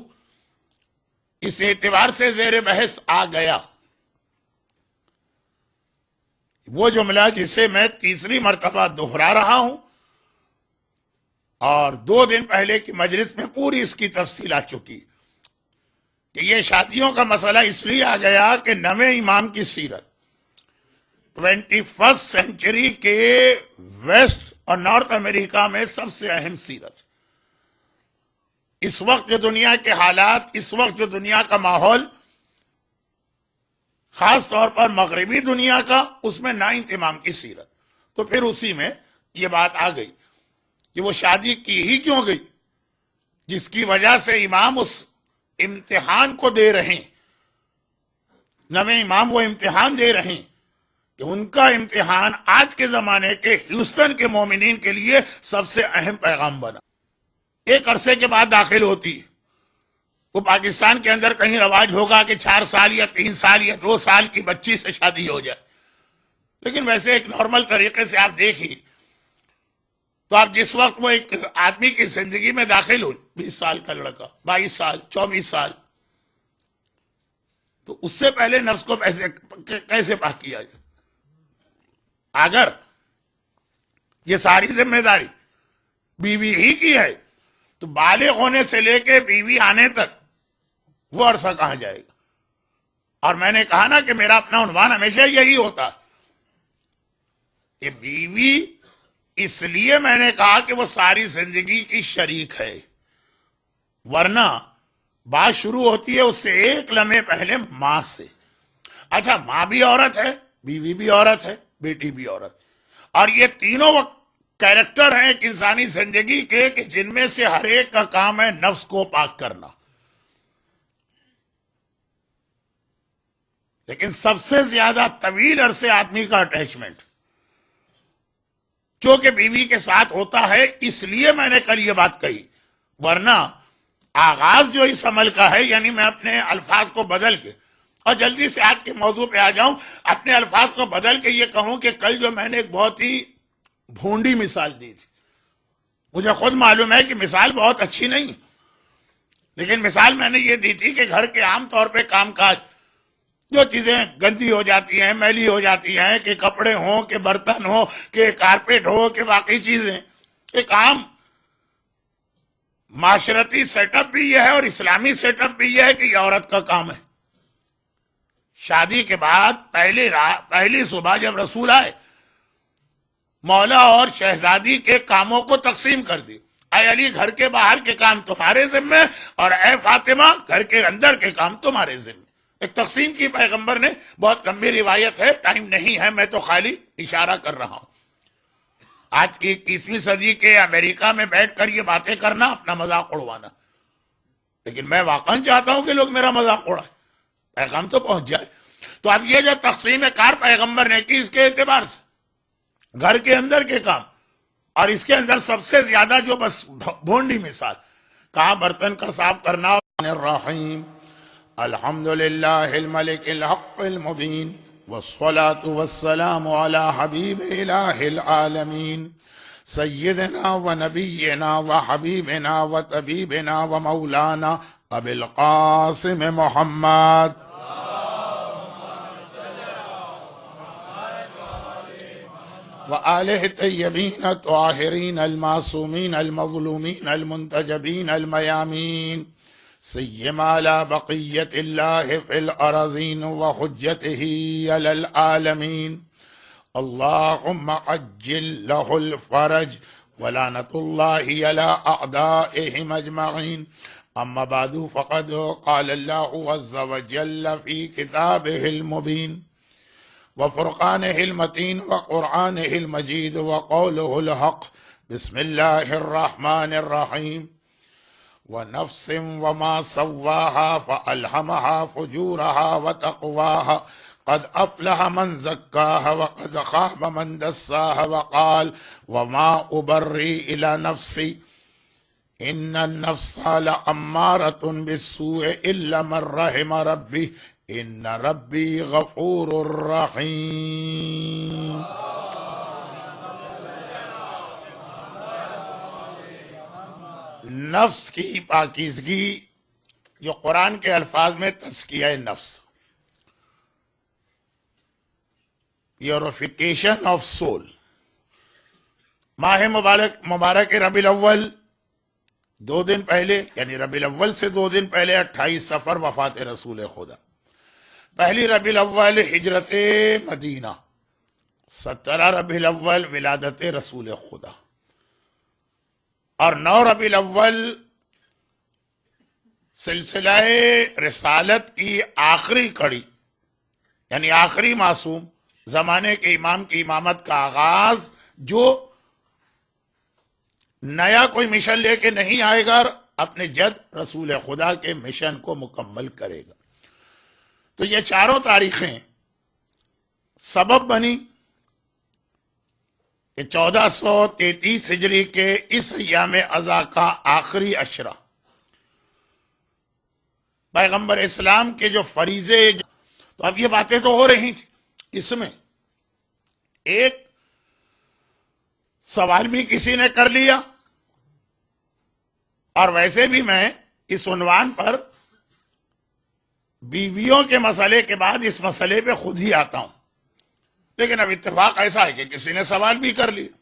Speaker 1: اس اعتبار سے زیر بحث آ گیا، وہ جملہ جسے میں تیسری مرتبہ دہرا رہا ہوں، اور 2 دن پہلے کی مجلس میں پوری اس کی تفصیل آ چکی کہ یہ شادیوں کا مسئلہ اس لیے آ گیا کہ نویں امام کی سیرت 21 سینچری کے ویسٹ اور نارتھ امریکہ میں سب سے اہم سیرت، اس وقت جو دنیا کے حالات، اس وقت جو دنیا کا ماحول، خاص طور پر مغربی دنیا کا، اس میں 9 امام کی سیرت، تو پھر اسی میں یہ بات آ گئی کہ وہ شادی کی ہی کیوں گئی جس کی وجہ سے امام اس امتحان کو دے رہے ہیں، نویں امام وہ امتحان دے رہے ہیں کہ ان کا امتحان آج کے زمانے کے ہیوسٹن کے مومنین کے لیے سب سے اہم پیغام بنا۔ ایک عرصے کے بعد داخل ہوتی ہے، وہ پاکستان کے اندر کہیں رواج ہوگا کہ 4 سال یا 3 سال یا 2 سال کی بچی سے شادی ہو جائے، لیکن ویسے ایک نارمل طریقے سے آپ دیکھیں تو آپ جس وقت وہ ایک آدمی کی زندگی میں داخل ہوئی، 20 سال کا لڑکا، 22 سال، 24 سال، تو اس سے پہلے نفس کو کیسے پاک کیا جائے؟ اگر یہ ساری ذمہ داری بیوی ہی کی ہے تو بالغ ہونے سے لے کے بیوی آنے تک وہ عرصہ کہاں جائے گا؟ اور میں نے کہا نا کہ میرا اپنا عنوان ہمیشہ یہی ہوتا ہے کہ بیوی، اس لیے میں نے کہا کہ وہ ساری زندگی کی شریک ہے، ورنہ بات شروع ہوتی ہے اس سے ایک لمحے پہلے ماں سے۔ اچھا، ماں بھی عورت ہے، بیوی بھی عورت ہے، بیٹی بھی عورت، اور یہ تینوں کیریکٹر ہیں ایک انسانی زندگی کے کہ جن میں سے ہر ایک کا کام ہے نفس کو پاک کرنا، لیکن سب سے زیادہ طویل عرصے آدمی کا اٹیچمنٹ جو کہ بیوی کے ساتھ ہوتا ہے، اس لیے میں نے کل یہ بات کہی، ورنہ آغاز جو اس عمل کا ہے، یعنی میں اپنے الفاظ کو بدل کے، اور جلدی سے آج کے موضوع پہ آ جاؤں، اپنے الفاظ کو بدل کے یہ کہوں کہ کل جو میں نے ایک بہت ہی بھونڈی مثال دی تھی، مجھے خود معلوم ہے کہ مثال بہت اچھی نہیں، لیکن مثال میں نے یہ دی تھی کہ گھر کے عام طور پہ کام کاج جو چیزیں گندی ہو جاتی ہیں، میلی ہو جاتی ہیں، کہ کپڑے ہوں، کہ برتن ہو، کہ کارپیٹ ہو، کہ باقی چیزیں، ایک عام معاشرتی سیٹ اپ بھی یہ ہے اور اسلامی سیٹ اپ بھی یہ ہے کہ یہ عورت کا کام ہے۔ شادی کے بعد پہلی صبح جب رسول آئے، مولا اور شہزادی کے کاموں کو تقسیم کر دی. اے علی، گھر کے باہر کے کام تمہارے ذمہ، اور اے فاطمہ، گھر کے اندر کے کام تمہارے ذمہ. ایک تقسیم کی پیغمبر نے. بہت لمبی روایت ہے، ٹائم نہیں ہے، میں تو خالی اشارہ کر رہا ہوں. آج کی 21ویں صدی کے امریکہ میں بیٹھ کر یہ باتیں کرنا اپنا مذاق اڑوانا. لیکن میں واقعا چاہتا ہوں کہ لوگ میرا مذاق اڑائیں، پیغام تو پہنچ جائے. تو اب یہ جو تقسیم کار پیغمبر نے کی، اس کے اعتبار سے گھر کے اندر کے کام، اور اس کے اندر سب سے زیادہ جو بس بھونڈی مثال کہا برتن کا صاف کرنا. الرحیم الحمدللہ الملک الحق المبین والصلاة والسلام علی حبیب الہ العالمین سیدنا و نبینا و حبیبنا و طبیبنا و مولانا ابی القاسم محمد وآلہ الطیبین الطاہرین المعصومین المظلومین المنتجبین المیامین سیما علی بقیت اللہ فی الارضین وحجتہ علی العالمین اللہم عجل لہ الفرج ولعنت اللہ علی اعدائہم اجمعین. اما بعد فقد قال اللہ عز وجل فی کتابہ المبین وفرقانہ المتین وقرآنہ المجید وقولہ الحق. بسم اللہ الرحمن الرحیم. ونفس وما سواها فألهمها فجورها وتقواها قد أفلح من زكاها وقد خاب من دساها وقال وما أبرئ إلى نفسي إن النفس لأمارة بالسوء إلا من رحم ربي إن ربي غفور رحيم. نفس کی پاکیزگی، جو قرآن کے الفاظ میں تزکیہ نفس، پیوریفیکیشن آف سول. ماہ مبارک ربیع الاول 2 دن پہلے، یعنی ربیع الاول سے 2 دن پہلے 28 صفر وفات رسول خدا، پہلی ربیع الاول ہجرت مدینہ، 17 ربیع الاول ولادت رسول خدا، اور 9 ربیع الاول سلسلہ رسالت کی آخری کڑی، یعنی آخری معصوم زمانے کے امام کی امامت کا آغاز، جو نیا کوئی مشن لے کے نہیں آئے گا، اپنے جد رسول خدا کے مشن کو مکمل کرے گا. تو یہ چاروں تاریخیں سبب بنی کہ 1433 ہجری کے اس ایام اذا کا آخری عشرہ پیغمبر اسلام کے جو فریضے، تو اب یہ باتیں تو ہو رہی تھی. اس میں ایک سوال بھی کسی نے کر لیا، اور ویسے بھی میں اس عنوان پر بیویوں کے مسئلے کے بعد اس مسئلے پہ خود ہی آتا ہوں، لیکن اب اتفاق ایسا ہے کہ کسی نے سوال بھی کر لیا،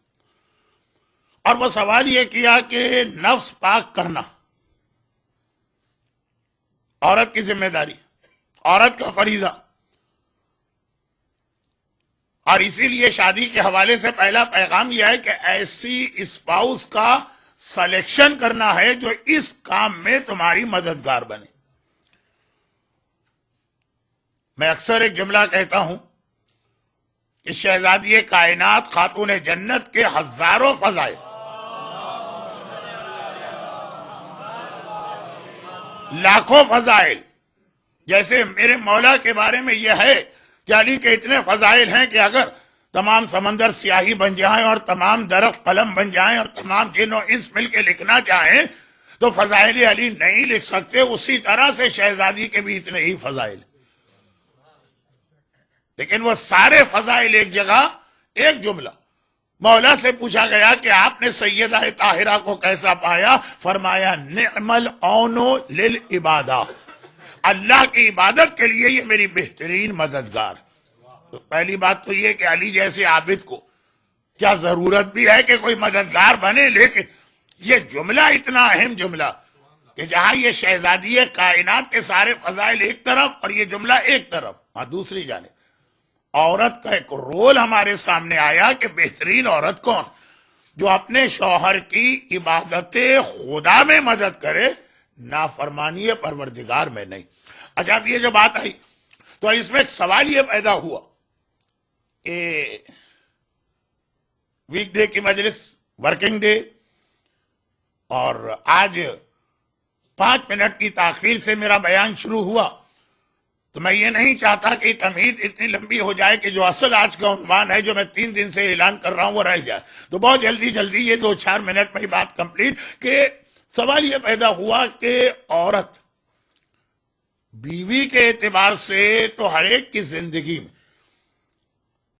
Speaker 1: اور وہ سوال یہ کیا کہ نفس پاک کرنا عورت کی ذمہ داری، عورت کا فریضہ، اور اسی لیے شادی کے حوالے سے پہلا پیغام یہ ہے کہ ایسی اسپاؤس کا سلیکشن کرنا ہے جو اس کام میں تمہاری مددگار بنے. میں اکثر ایک جملہ کہتا ہوں کہ شہزادی کائنات خاتون جنت کے ہزاروں فضائل، لاکھوں فضائل، جیسے میرے مولا کے بارے میں یہ ہے کہ علی کے اتنے فضائل ہیں کہ اگر تمام سمندر سیاہی بن جائیں اور تمام درخت قلم بن جائیں اور تمام جن و انس مل کے لکھنا چاہیں تو فضائل علی نہیں لکھ سکتے. اسی طرح سے شہزادی کے بھی اتنے ہی فضائل، لیکن وہ سارے فضائل ایک جگہ، ایک جملہ. مولا سے پوچھا گیا کہ آپ نے سیدہ طاہرہ کو کیسا پایا؟ فرمایا نعم العون للعبادہ، اللہ کی عبادت کے لیے یہ میری بہترین مددگار. تو پہلی بات تو یہ کہ علی جیسے عابد کو کیا ضرورت بھی ہے کہ کوئی مددگار بنے، لیکن یہ جملہ اتنا اہم جملہ کہ جہاں یہ شہزادی کائنات کے سارے فضائل ایک طرف اور یہ جملہ ایک طرف، ہاں دوسری جانب عورت کا ایک رول ہمارے سامنے آیا کہ بہترین عورت کون؟ جو اپنے شوہر کی عبادت خدا میں مدد کرے، نافرمانی پروردگار میں نہیں۔ اچھا اب یہ جو بات آئی تو اس میں ایک سوال یہ پیدا ہوا کہ ویک ڈے کی مجلس، ورکنگ ڈے، اور آج 5 منٹ کی تاخیر سے میرا بیان شروع ہوا، تو میں یہ نہیں چاہتا کہ تمہید اتنی لمبی ہو جائے کہ جو اصل آج کا عنوان ہے جو میں 3 دن سے اعلان کر رہا ہوں وہ رہ جائے، تو بہت جلدی یہ 2-4 منٹ میں ہی بات کمپلیٹ۔ کہ سوال یہ پیدا ہوا کہ عورت بیوی کے اعتبار سے تو ہر ایک کی زندگی میں